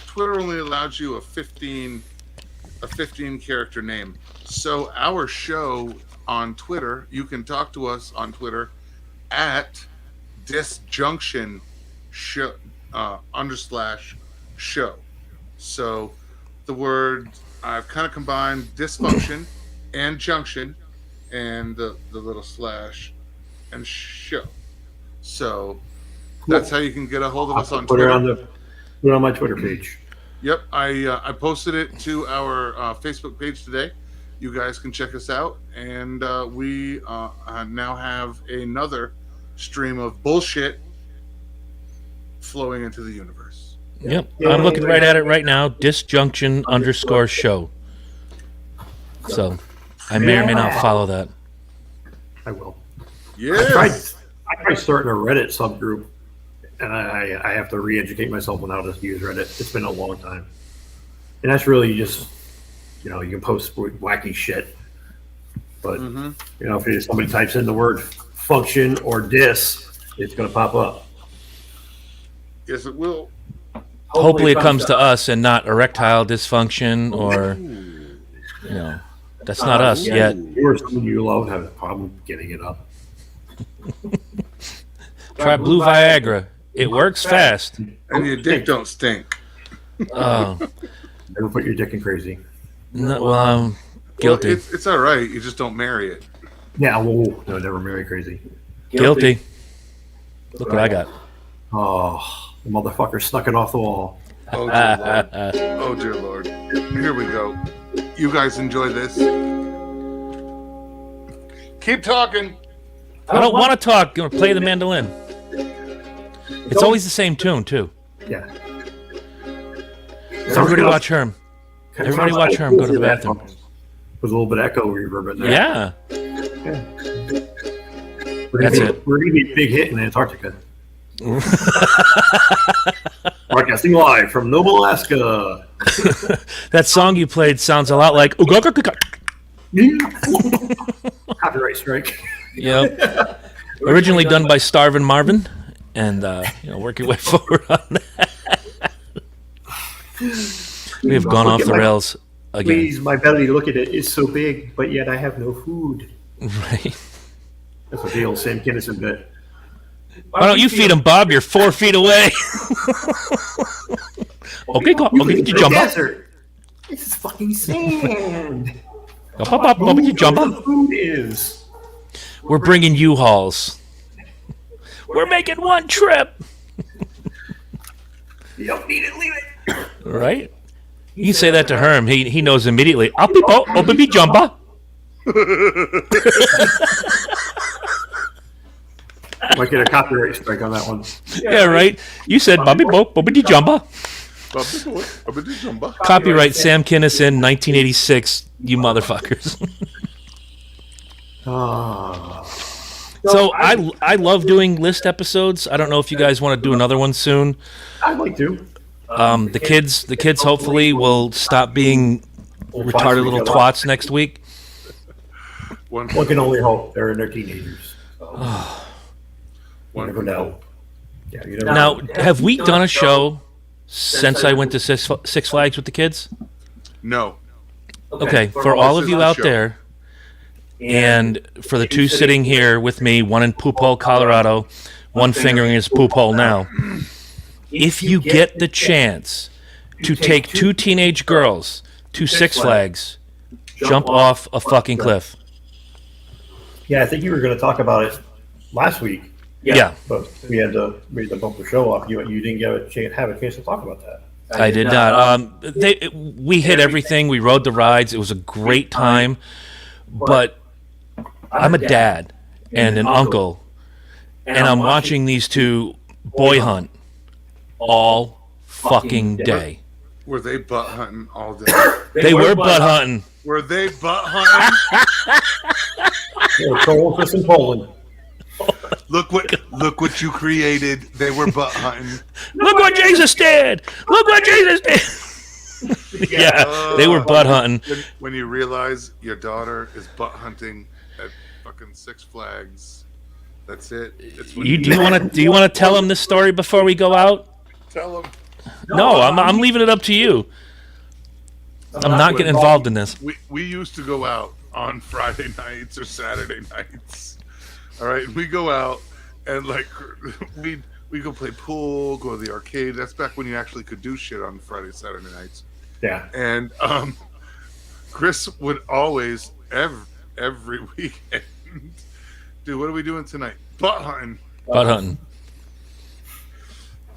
Twitter only allows you a 15 character name. So our show on Twitter, you can talk to us on Twitter at disjunction show _show. So the word I've kind of combined dysfunction and junction and the little slash and show. So that's how you can get a hold of us on Put it Twitter. put it on my Twitter page. Yep, I posted it to our Facebook page today. You guys can check us out, and we now have another stream of bullshit flowing into the universe. Yep. I'm looking right at it right now. Disjunction _show. So, I may or may not follow that. I will. Yes. I tried starting a Reddit subgroup, and I have to re-educate myself on how to use Reddit. It's been a long time, and that's really just you can post wacky shit, but if somebody types in the word function or dis, it's going to pop up. Yes, it will. Hopefully it comes to us and not erectile dysfunction or, that's not us yet. You or someone you love have a problem getting it up. Try Blue Viagra. It works fast. And your dick don't stink. Oh, Never put your dick in crazy. no, well, I'm guilty. Well, it's all right. You just don't marry it. Yeah, well, no, never marry crazy. Guilty. Look what I got. Oh, the motherfucker snuck it off the wall. Oh dear Lord. Oh dear Lord. Here we go. You guys enjoy this. Keep talking. I don't want to talk. I'm going to play the mandolin. It's always the same tune, too. Yeah. Everybody watch Herm. Everybody watch Herm go to the bathroom. There's a little bit of echo reverb in there. Yeah. That's it. We're going to be a big hit in Antarctica. Broadcasting live from Noble, Alaska. That song you played sounds a lot like. Copyright strike. Yep. Originally done by Starvin' Marvin, and work your way forward on that. We have gone off the rails again. Please, my belly, look at it. It's so big, but yet I have no food. Right. That's what the old Sam Kinison bit. Why don't you feed him, Bob? You're 4 feet away. Okay, get your jump up. Desert. This is fucking sand. Up, get your jump The up. food is. We're bringing U-Hauls. We're making one trip. You don't need it, leave it. Right? You say that to Herm, he knows immediately. Up, be jumper. Might get a copyright strike on that one. Yeah, right. You said Bobby jumper. Copyright Sam Kinison, 1986. You motherfuckers. So I love doing list episodes. I don't know if you guys want to do another one soon. I'd like to. The kids hopefully will stop being retarded little twats next week. One can only hope. They're in their teenagers. You never know. Yeah, you never Now, know. have we done a show since I went to Six Flags with the kids? No. Okay, for all of This is you the out show. there, and for the two sitting here with me, one in Poop Hole, Colorado, one fingering his poop hole now. If you get the chance to take two teenage girls to Six Flags, jump off a fucking cliff. Yeah, I think you were going to talk about it last week, Yeah, but we had to bump the show up. You didn't have a chance to talk about that. I did not. We hit everything. We rode the rides. It was a great time. But I'm a dad and an uncle, and I'm watching these two boy hunt all fucking day. Were they butt hunting all day? They were butt hunting. Were they butt hunting? They were trolling for some Poland. Look what you created. They were butt hunting. Look what Jesus did! Look what Jesus did! Yeah, they were butt hunting. When you realize your daughter is butt hunting at fucking Six Flags, that's it. It's when Do you want to tell them this story before we go out? tell them. No, I'm leaving it up to you. I'm not getting involved in this. We used to go out on Friday nights or Saturday nights. All right, we go out and like we go play pool, go to the arcade. That's back when you actually could do shit on Friday, Saturday nights. Yeah. And Chris would always every weekend, dude, what are we doing tonight? Butt hunting. Butt hunting.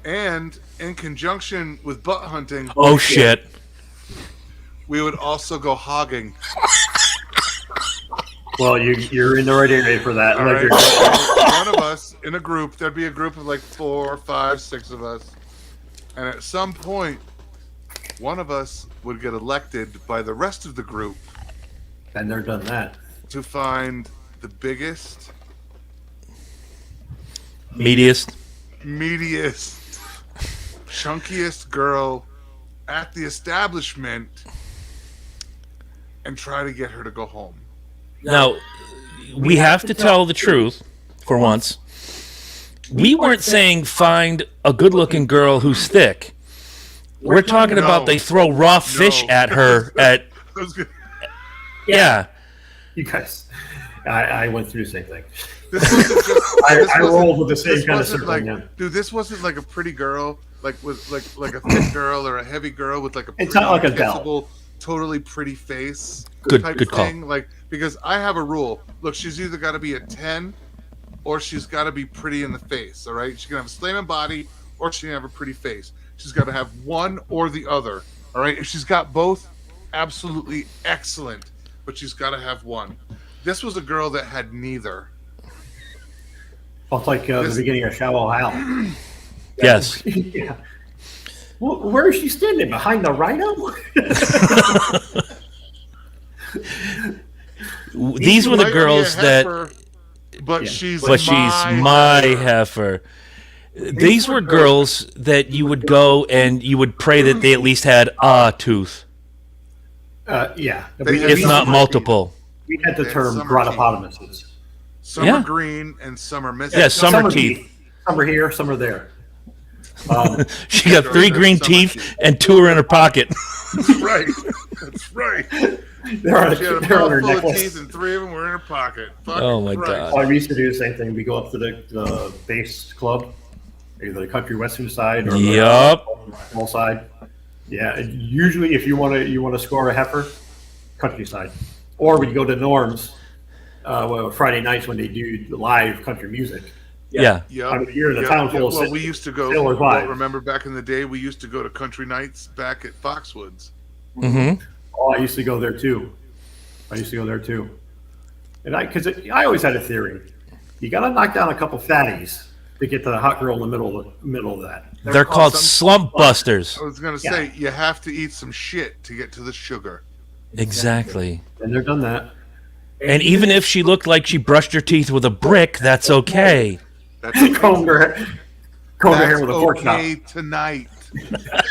And in conjunction with butt hunting, Oh shit. we would also go hogging. Well, you're in the right area for that. All Like right. you're- One of us in a group, there'd be a group of like 4, 5, 6 of us. And at some point, one of us would get elected by the rest of the group and they're done that. to find the biggest, Meatiest. meatiest, chunkiest girl at the establishment and try to get her to go home. Now, we have to tell the truth for once. We weren't saying find a good-looking girl who's thick. We're talking about they throw raw fish No. at her at I was gonna- yeah. You guys, I went through the same thing. This wasn't just, I rolled with the same this kind of wasn't circle. like, Yeah. dude, this wasn't like a pretty girl, like with like a thick girl or a heavy girl with like a It's not like pretty, Adele. kissable, totally pretty face. Good type call. thing. Like, because I have a rule. Look, she's either got to be a 10 or she's got to be pretty in the face. All right, she can have a slamming body or she can have a pretty face. She's got to have one or the other. All right, if she's got both, absolutely excellent. But she's got to have one. This was a girl that had neither. Well, it's like the beginning of Shallow Hal. Yes. Yeah. Well, where is she standing? Behind the rhino? These were the Might be a girls that heifer, but Yeah. she's my heifer. These were girls that you would go and you would pray that they at least had a tooth, Yeah. They- if not Summer multiple. we had the It's term summer brontopotamuses. Some Yeah. are green and some are missing. Yeah, some are teeth. Some are here, some are there. She got 3 green teeth and 2 are in her pocket. That's right. That's right. They're on, She had a they're on her mouthful of necklace. teeth and 3 of them were in her pocket. Fucking Oh, my Christ. God. We used to do the same thing. We go up to the base club, either the country western side or Yup. the small side. Yeah, and usually if you want to score a heifer, countryside, or when you go to Norm's Friday nights when they do the live country music. Yeah. Yeah, I mean, you're in a town full of Well, we used to go. Sailor Vibe. Remember back in the day, we used to go to country nights back at Foxwoods. Mm-hmm. Oh, I used to go there too. And because I always had a theory, you got to knock down a couple fatties to get to the hot girl in the middle of that. They're called slump busters. I was gonna say you have to eat some shit to get to the sugar. Exactly. And they've done that. And even if she looked like she brushed her teeth with a brick, that's okay. That's Combed her hair with a fork chop. okay tonight. I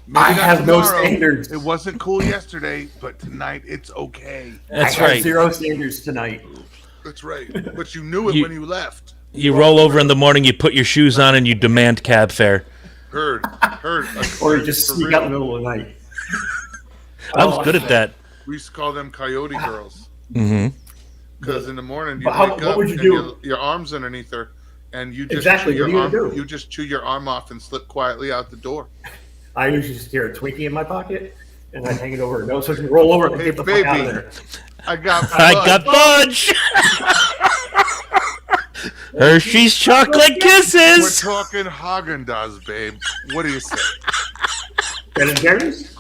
Maybe not have no tomorrow. standards. It wasn't cool yesterday, but tonight it's okay. That's I have right. 0 standards tonight. That's right. But you knew it You- when you left. You roll over in the morning, you put your shoes on, and you demand cab fare. Heard. Or you just sneak out in the middle of the night. I was good at that. We used to call them coyote girls. Mm-hmm. Because in the morning you But how- wake what up would you and do? your arms underneath her, and you just Exactly, chew your what are you arm. gonna do? You just chew your arm off and slip quietly out the door. I usually just carry a Twinkie in my pocket, and I'd hang it over her nose so I can roll over and Hey, get the fuck out of baby. there. I got. I got fudge. Hershey's chocolate We're kisses. talking Haagen-Dazs, babe. What do you say? Ben and Jerry's?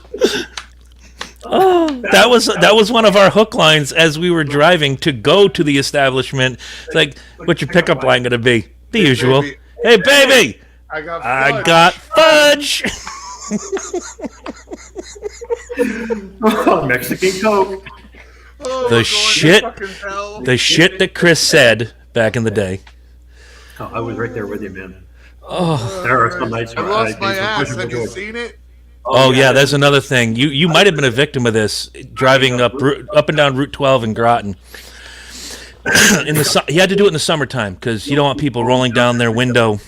Oh, that was one of our hook lines as we were driving to go to the establishment. It's like, what's your pickup line gonna be? The usual. baby. Hey, baby, I got. I fudge. got fudge. Mexican Coke. Oh, The we're going to shit- fucking hell. The shit that Chris said back in the day. Oh, I was right there with you, man. Oh, There are some nights I where lost my did some ass. pushing Have you joy. seen it? oh yeah, that's another thing. You might have been a victim of this driving up and down Route 12 in Groton. You had to do it in the summertime because you don't want people rolling down their window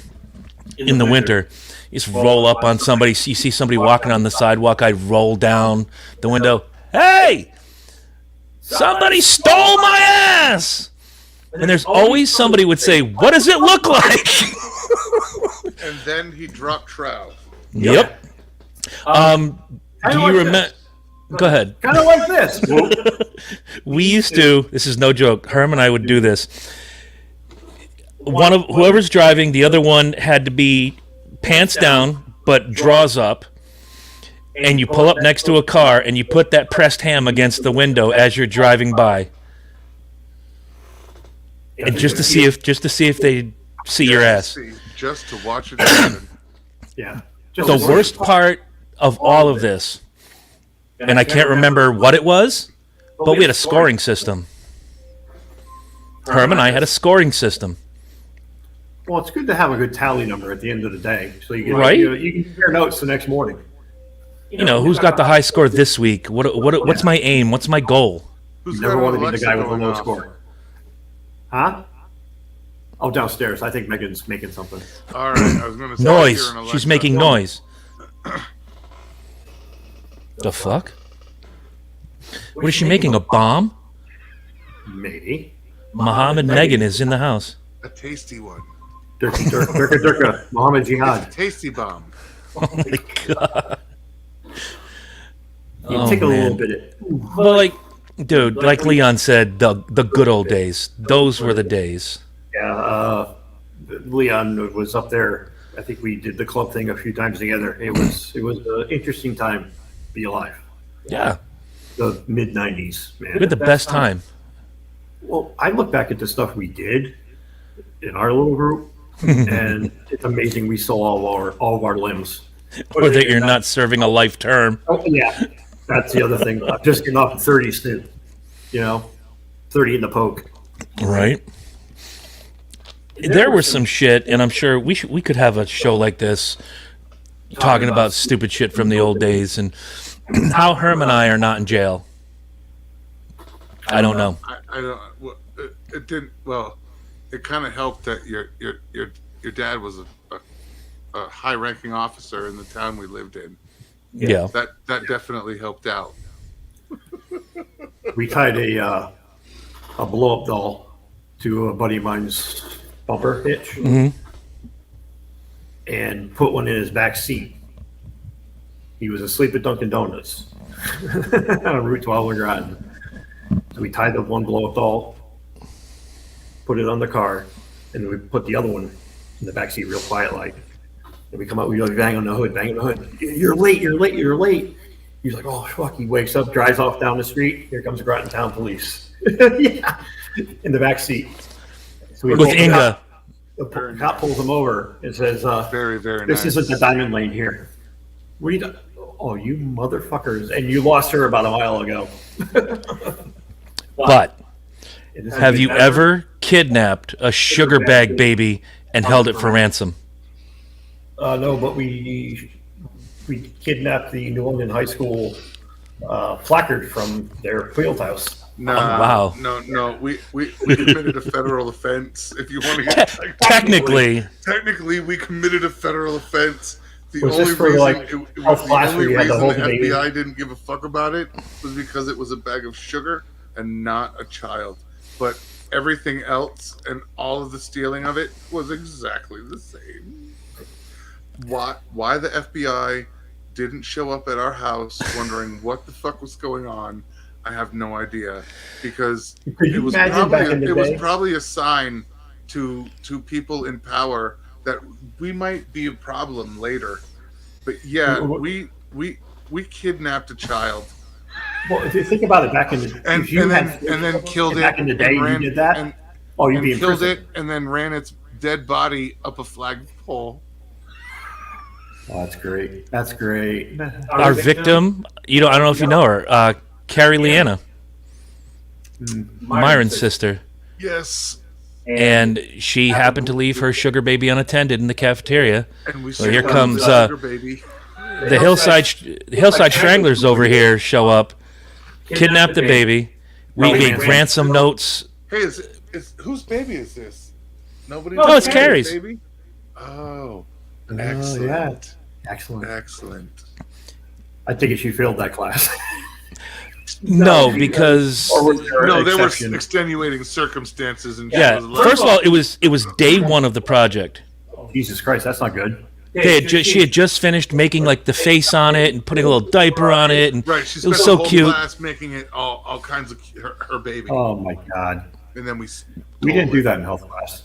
in the winter. You just roll up on somebody. You see somebody walking on the sidewalk. I roll down the window. Hey, somebody stole my ass. And there's always somebody would say, "What does it look like?" And then he dropped trout. Yep. Do you remember? Go ahead. Kind of like this. We used to. This is no joke. Herm and I would do this. One of whoever's driving, the other one had to be pants down but draws up, and you pull up next to a car and you put that pressed ham against the window as you're driving by, and just to see if they see your ass. Just to watch it happen. Yeah. The worst part of all of this, and I can't remember what it was, but we had a scoring system. Herm and I had a scoring system. Well, it's good to have a good tally number at the end of the day, so you can Right? you can compare notes the next morning. You know, who's got the high score this week? What's my aim? What's my goal? Who's You never got want to be Alexa the guy with a going low off? score. Huh? Oh, downstairs. I think Megan's making something. All right, I was going to say Noise. here in Alexa. She's making noise. The fuck? What is she making? A bomb? Maybe. Muhammad Megan is in the house. a tasty one. Durka. Muhammad Jihad. Tasty bomb. Oh my god. You Oh, take a little man. bit. Well, like, dude, like Leon said, the good old days. Those were the days. Yeah. Leon was up there. I think we did the club thing a few times together. It was an interesting time to be alive. Yeah, The mid '90s, man. we had the best time. Well, I look back at the stuff we did in our little group, and it's amazing we saw all of our limbs. Or that you're not serving a life term. Oh, yeah, that's the other thing. I'm just getting off in 30s too. 30 in the poke. Right. There was some shit, and I'm sure we could have a show like this talking about stupid shit from the old days and how Herm and I are not in jail. I don't know. I don't. Well, it didn't. Well, it kind of helped that your dad was a high-ranking officer in the town we lived in. Yeah. That definitely helped out. We tied a blow-up doll to a buddy of mine's bumper hitch Mhm. and put one in his back seat. He was asleep at Dunkin' Donuts on Route 12 in Groton. So we tied the one blow-up doll, put it on the car, and we put the other one in the back seat real quiet like. And we come out, we go bang on the hood. You're late. He's like, oh, fuck. He wakes up, drives off down the street. Here comes Groton Town Police. Yeah, in the back seat. So we With pull- Inga. The cop pulls him over and says, Very, very this nice. isn't the diamond lane here. What are you doing? Oh, you motherfuckers. And you lost her about a while ago. But It has have been you ever kidnapped a sugar bag baby and held it for ransom? No, but we kidnapped the New London High School placard from their field house. Nah, wow. No. We committed a federal offense. If you want to get technically, we committed a federal offense. The Was only this for, reason like, it was health the class only where you had to reason hold the the baby? FBI didn't give a fuck about it was because it was a bag of sugar and not a child. But everything else and all of the stealing of it was exactly the same. Why the FBI didn't show up at our house wondering what the fuck was going on, I have no idea, because Could you imagine back in the it was day? probably a sign to people in power that we might be a problem later. But yeah, we kidnapped a child Well, if you think about it, back in the and then killed it. back in the day, and you ran, did that. and, Oh, you'd and be in killed prison. it and then ran its dead body up a flagpole. Oh, that's great. That's great. Our victim, I don't know if you know her, Carrie Leanna, Myron's sister. Yes, And she happened to leave her sugar baby unattended in the cafeteria. and we So here saved comes, the sugar baby. The Hillside Stranglers over here show up, kidnap the baby. We gave ransom notes. Hey, is whose baby is this? Nobody. No, knows it's whose Carrie's. baby. Oh, Oh, excellent, yeah. Excellent. excellent. I think she failed that class. No, because Or was there No, an there were exception? extenuating circumstances, and she yeah. was allowed- First of all, it was day one of the project. Jesus Christ, that's not good. She had just finished making like the face on it and putting a little diaper on it, and right. She it spent was the so whole cute. class making it all kinds of her baby, Oh my God, and then we didn't do that in health class.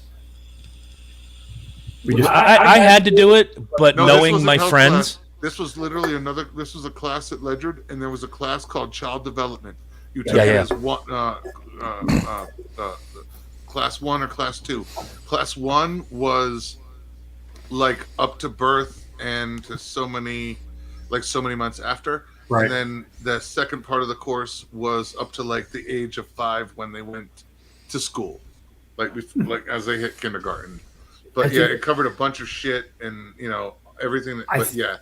We just I had to do it, but No, this knowing wasn't my health friends, class. This was literally another. This was a class at Ledyard, and there was a class called Child Development. You took Yeah, it yeah. as one, class 1 or class 2. Class 1 was like up to birth and to so many months after. Right. And then the second part of the course was up to like the age of 5 when they went to school, like as they hit kindergarten. But I yeah, think- it covered a bunch of shit and everything. But yeah.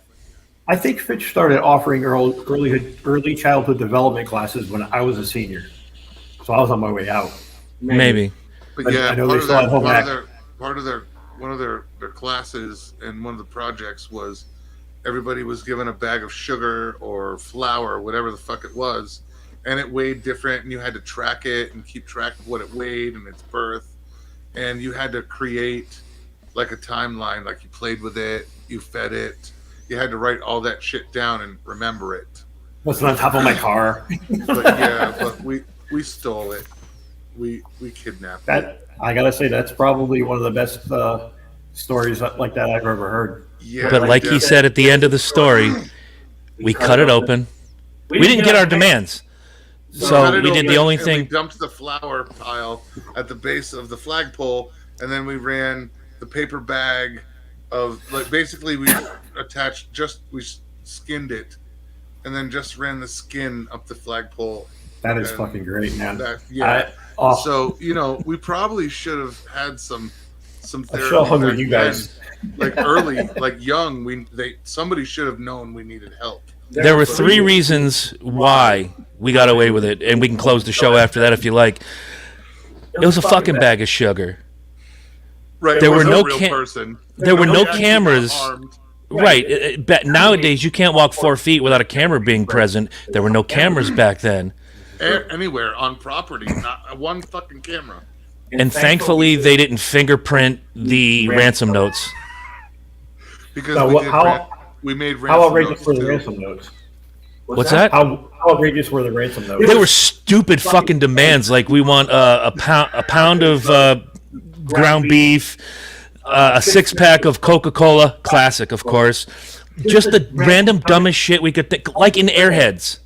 I think Fitch started offering early childhood development classes when I was a senior, so I was on my way out. maybe. But yeah, I know part they of, still their, had home part, of ec. their, part of their one of their classes and one of the projects was everybody was given a bag of sugar or flour or whatever the fuck it was, and it weighed different, and you had to track it and keep track of what it weighed and its birth, and you had to create like a timeline, like you played with it, you fed it, you had to write all that shit down and remember it. What's on top of my car? But yeah, but we stole it. We kidnapped it. That I gotta say, that's probably one of the best stories like that I've ever heard. Yeah, But like he said at the end of the story, we cut it open. We didn't get our demands, cut so it we did open, the only and thing. we dumped the flour pile at the base of the flagpole, and then we ran the paper bag of basically we we skinned it, and then just ran the skin up the flagpole. That is And fucking great, man. Oh. So we probably should have had some I therapy. should have hung with back you guys. then. Like early, like young. Somebody should have known we needed help. There were 3 reasons why we got away with it, and we can close the show after that if you like. It was a fucking bag of sugar. Right. There it was were a no real person. There were no Nobody cameras. got harmed. Right. But nowadays, you can't walk 4 feet without a camera being present. There were no cameras back then. Anywhere on property, not one fucking camera. And thankfully, they didn't fingerprint the ransom notes. Because Now, we made How ransom outrageous notes were the too. ransom notes? What's that? How outrageous were the ransom notes? They were stupid fucking demands. Like we want a pound of ground beef, a 6-pack of Coca-Cola, classic, of course. Just the random dumbest shit we could think, like in Airheads.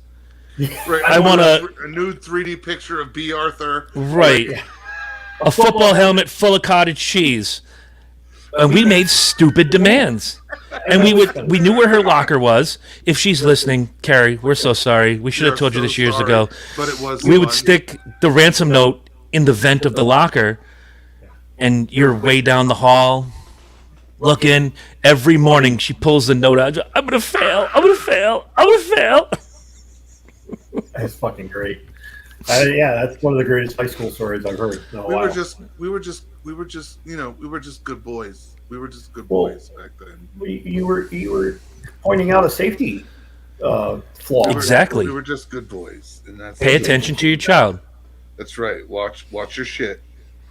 Right, I want a nude 3D picture of B. Arthur. Right. A football helmet full of cottage cheese. And we made stupid demands. And we knew where her locker was. If she's listening, Carrie, we're so sorry. We should have told you this years ago. But it was We would fun. stick the ransom note in the vent of the locker, and you're way down the hall looking. Every morning she pulls the note out. I'm gonna fail. I'm gonna fail. I'm gonna fail. That's fucking great. Yeah, that's one of the greatest high school stories I've heard in a We while. were just good boys. We were just good Well, boys back then. You were pointing out a safety flaw. Exactly. We were just good boys, and that's Pay attention to your child. That's right. Watch your shit.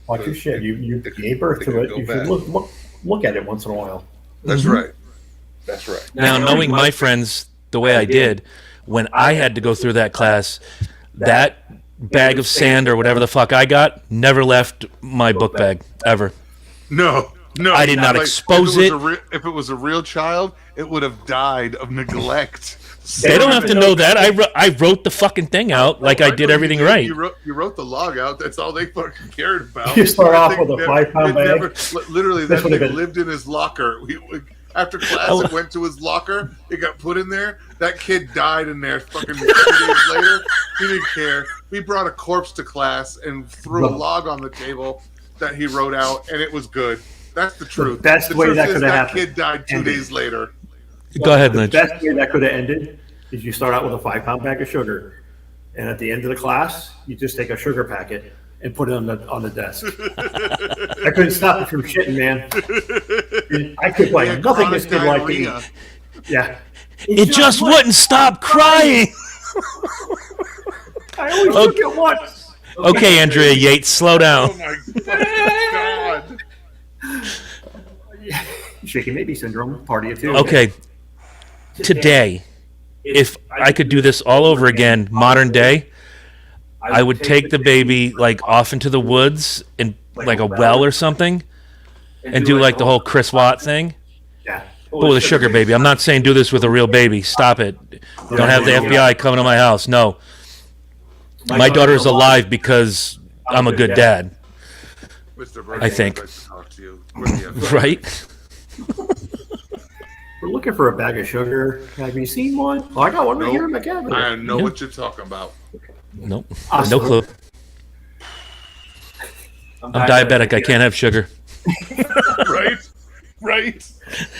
Watch your shit. You gave birth It to could it. go You bad. should look at it once in a while. That's Mm-hmm. right. That's right. Now, knowing my friends the way I did, when I had to go through that class, that bag of sand or whatever the fuck I got never left my book bag ever. No. I did not expose it. If it was a real child, it would have died of neglect. They don't have to know that. I wrote the fucking thing out like I did everything right. You wrote the log out. That's all they fucking cared about. You start That off thing with a never- 5-pound it bag. never- literally, This that would have thing been- lived in his locker. After class, Oh. it went to his locker. It got put in there. That kid died in there. Fucking 2 days later, he didn't care. We brought a corpse to class and threw a log on the table that he wrote out, and it was good. That's the truth. best the way truth that is could have that happened. kid died 2 days later. Go ahead, The Lynch. best way that could have ended is you start out with a 5-pound bag of sugar, and at the end of the class, you just take a sugar packet and put it on the desk. I couldn't stop it from shitting, man. I could He like had nothing chronic this kid like me. diarrhea. Yeah. It just wouldn't stop crying. I only took it once. Okay, Andrea Yates, slow Oh down. my god! Shaky maybe syndrome, party of two. Okay, today, if I could do this all over again, modern day, I would take the baby like off into the woods in like a well or something, and do like the whole Chris Watt thing, Yeah. but with a sugar baby. I'm not saying do this with a real baby. Stop it. Don't have the FBI coming to my house. No. My daughter is alive because I'm a good dad, Mr. Burke, I think. I'd like to talk to you. Where's the FBI? right? We're looking for a bag of sugar. Have you seen one? Oh, I got one right Nope. here in my cabinet. I know what you're talking about. Nope. Awesome. No clue. I'm diabetic. I can't have sugar. Right? Right?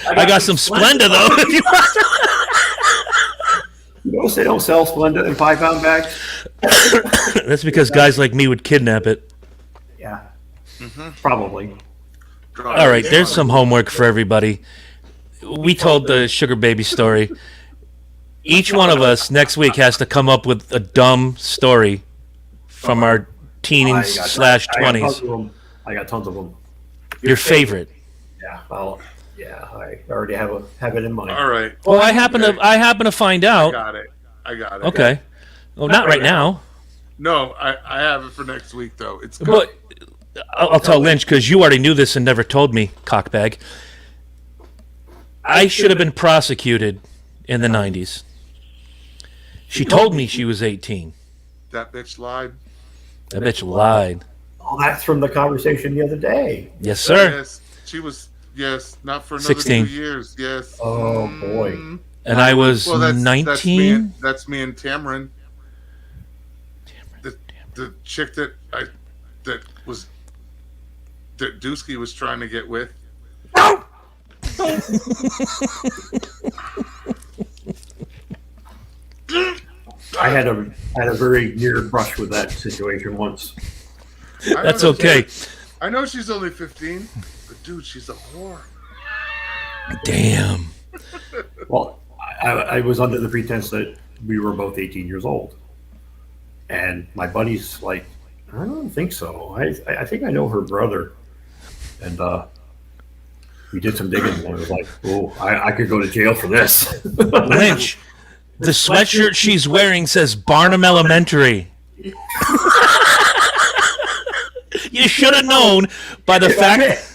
I got some Splenda though. if you want. You notice they don't sell Splenda in 5-pound bags? That's because guys like me would kidnap it. Yeah. Probably. All right, there's some homework for everybody. We told the sugar baby story. Each one of us next week has to come up with a dumb story from our teens slash 20s. I got tons of them. Your favorite. Yeah. Well, yeah. I already have it in mind. All right. Well, I happen to find I out. got it. I got it. Okay. Well, not right now. No, I have it for next week, though. It's good. But I'll tell Lynch because you already knew this and never told me, cockbag. I should have been prosecuted in the 90s. She told me she was 18. That bitch lied. That bitch lied. Oh, that's from the conversation the other day. Yes, sir. Yes. She was, yes, not for another 16. 2 years. Yes. Oh, boy. Mm. And I was Well, that's 19. That's me and Tamron. The chick that Dusky was trying to get with. I had a very near brush with that situation once. I know That's she's- okay. I know she's only 15, but dude, she's a whore. Damn. Well, I was under the pretense that we were both 18 years old. And my buddy's like, I don't think so. I think I know her brother. And we did some digging and I was like, oh, I could go to jail for this. Lynch, the sweatshirt she's wearing says Barnum Elementary. You should have known by the fact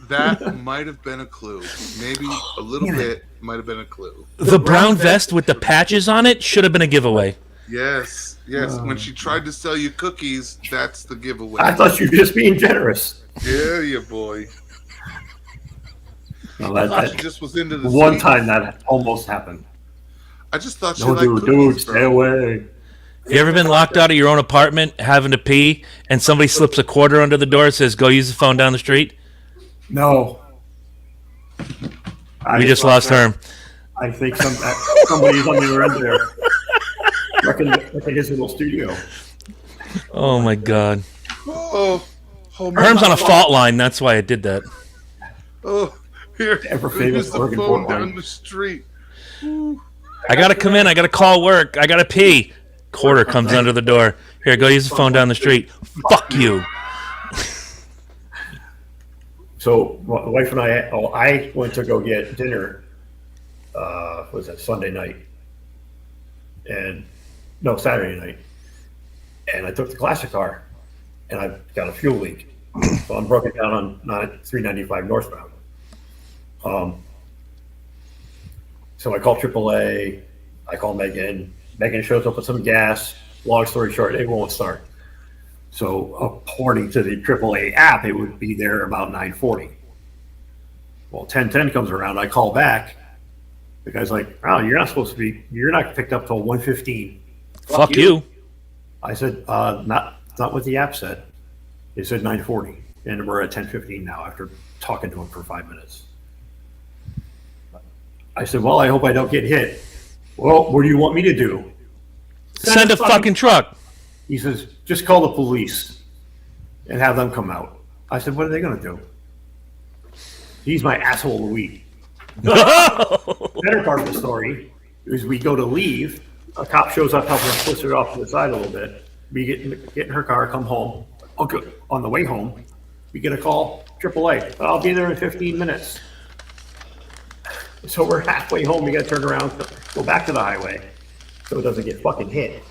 That might have been a clue. Maybe a little bit might have been a clue. the brown vest with the patches on it should have been a giveaway. Yes, yes. When she tried to sell you cookies, that's the giveaway. I thought you were just being generous. Yeah, you boy. No, She that just was into the one sweets. time that almost happened. I just thought she No, liked dude, cookies, stay bro. away. You ever been locked out of your own apartment having to pee and somebody slips a quarter under the door and says, go use the phone down the street? No. We just lost Herm. I think somebody's on the other end there. Wrecking his little studio. Oh my God. Oh, Herm's on a fault line. That's why I did that. Oh, here. Ever famous Here's the Oregon phone fault line. down the street. I gotta come in. I gotta call work. I gotta pee. Quarter comes under the door. Here, go use the phone down the street. Fuck you. So my wife and I went to go get dinner. What was that, Sunday night? Saturday night. And I took the classic car, and I got a fuel leak. So I'm broken down on 395 northbound. So I called AAA. I called Megan. Megan shows up with some gas. Long story short, it won't start. So according to the AAA app, it would be there about 9:40. Well, 10:10 comes around. I call back. The guy's like, "Oh, you're not picked up till 1:15." Fuck you. I said, not what the app said. It said 9:40, and we're at 10:15 now after talking to him for 5 minutes. I said, well, I hope I don't get hit. Well, what do you want me to do? Send a fucking truck. He says, just call the police and have them come out. I said, what are they going to do? He's my asshole of the week. Better part of the story is we go to leave. A cop shows up, helping us push her off to the side a little bit. We get in her car, come home. Okay. On the way home, we get a call, AAA. I'll be there in 15 minutes. So we're halfway home. We got to turn around, go back to the highway so it doesn't get fucking hit.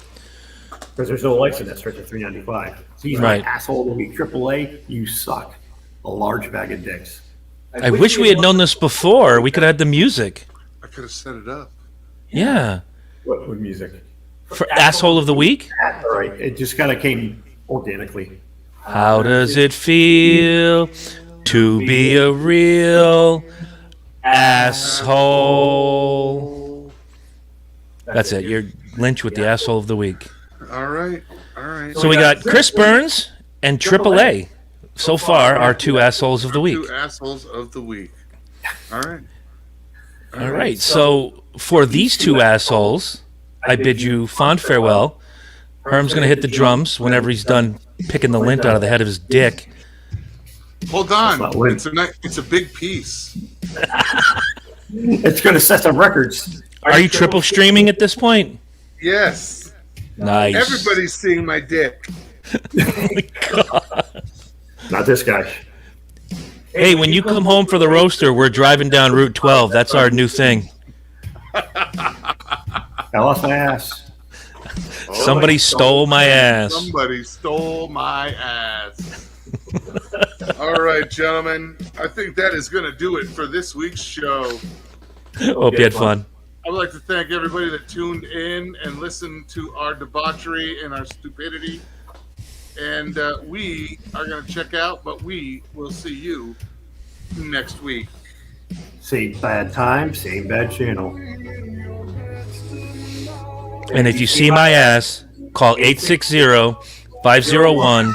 Because there's no lights in that stretch of 395. So he's Right. my asshole of the week. AAA, you suck. A large bag of dicks. I wish we had known this before. We could have had the music. I could have set it up. Yeah. What with music? For asshole of the week? All right. It just kind of came organically. How does it feel to be a real asshole? That's it. You're Lynch with the asshole of the week. All right. All right. So we got Chris Burns and AAA. So far, our two assholes of the week. Two assholes of the week. All right. All right. So for these two assholes, I bid you fond farewell. Herm's going to hit the drums whenever he's done picking the lint out of the head of his dick. Hold on. It's a big piece. It's going to set some records. Are you triple streaming at this point? Yes. Nice. Everybody's seeing my dick. Not this guy. Hey, when you come home for the roaster, we're driving down Route 12. That's our new thing. I lost my ass. Somebody stole my ass. Somebody stole my ass. All right, gentlemen. I think that is going to do it for this week's show. Hope you had fun. I'd like to thank everybody that tuned in and listened to our debauchery and our stupidity. And we are going to check out, but we will see you next week. Same bad time, same bad channel. And if you see my ass, call 860-501.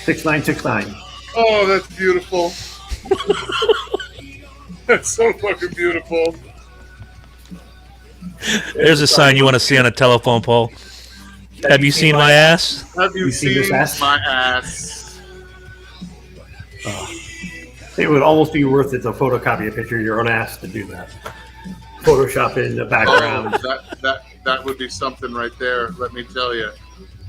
6969. Oh, that's beautiful. That's so fucking beautiful. There's a sign you want to see on a telephone pole. Have you seen my ass? Have you seen this seen ass? my ass? It would almost be worth it to photocopy a picture of your own ass to do that. Photoshop it in the background. Oh, that would be something right there. Let me tell you,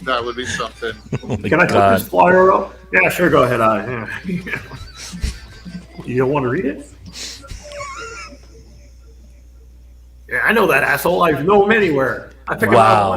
that would be something. Oh my Can I put God. this flyer up? Yeah, sure. Go ahead. Yeah. You don't want to read it? Yeah, I know that asshole. I know him anywhere. I pick him Wow. up.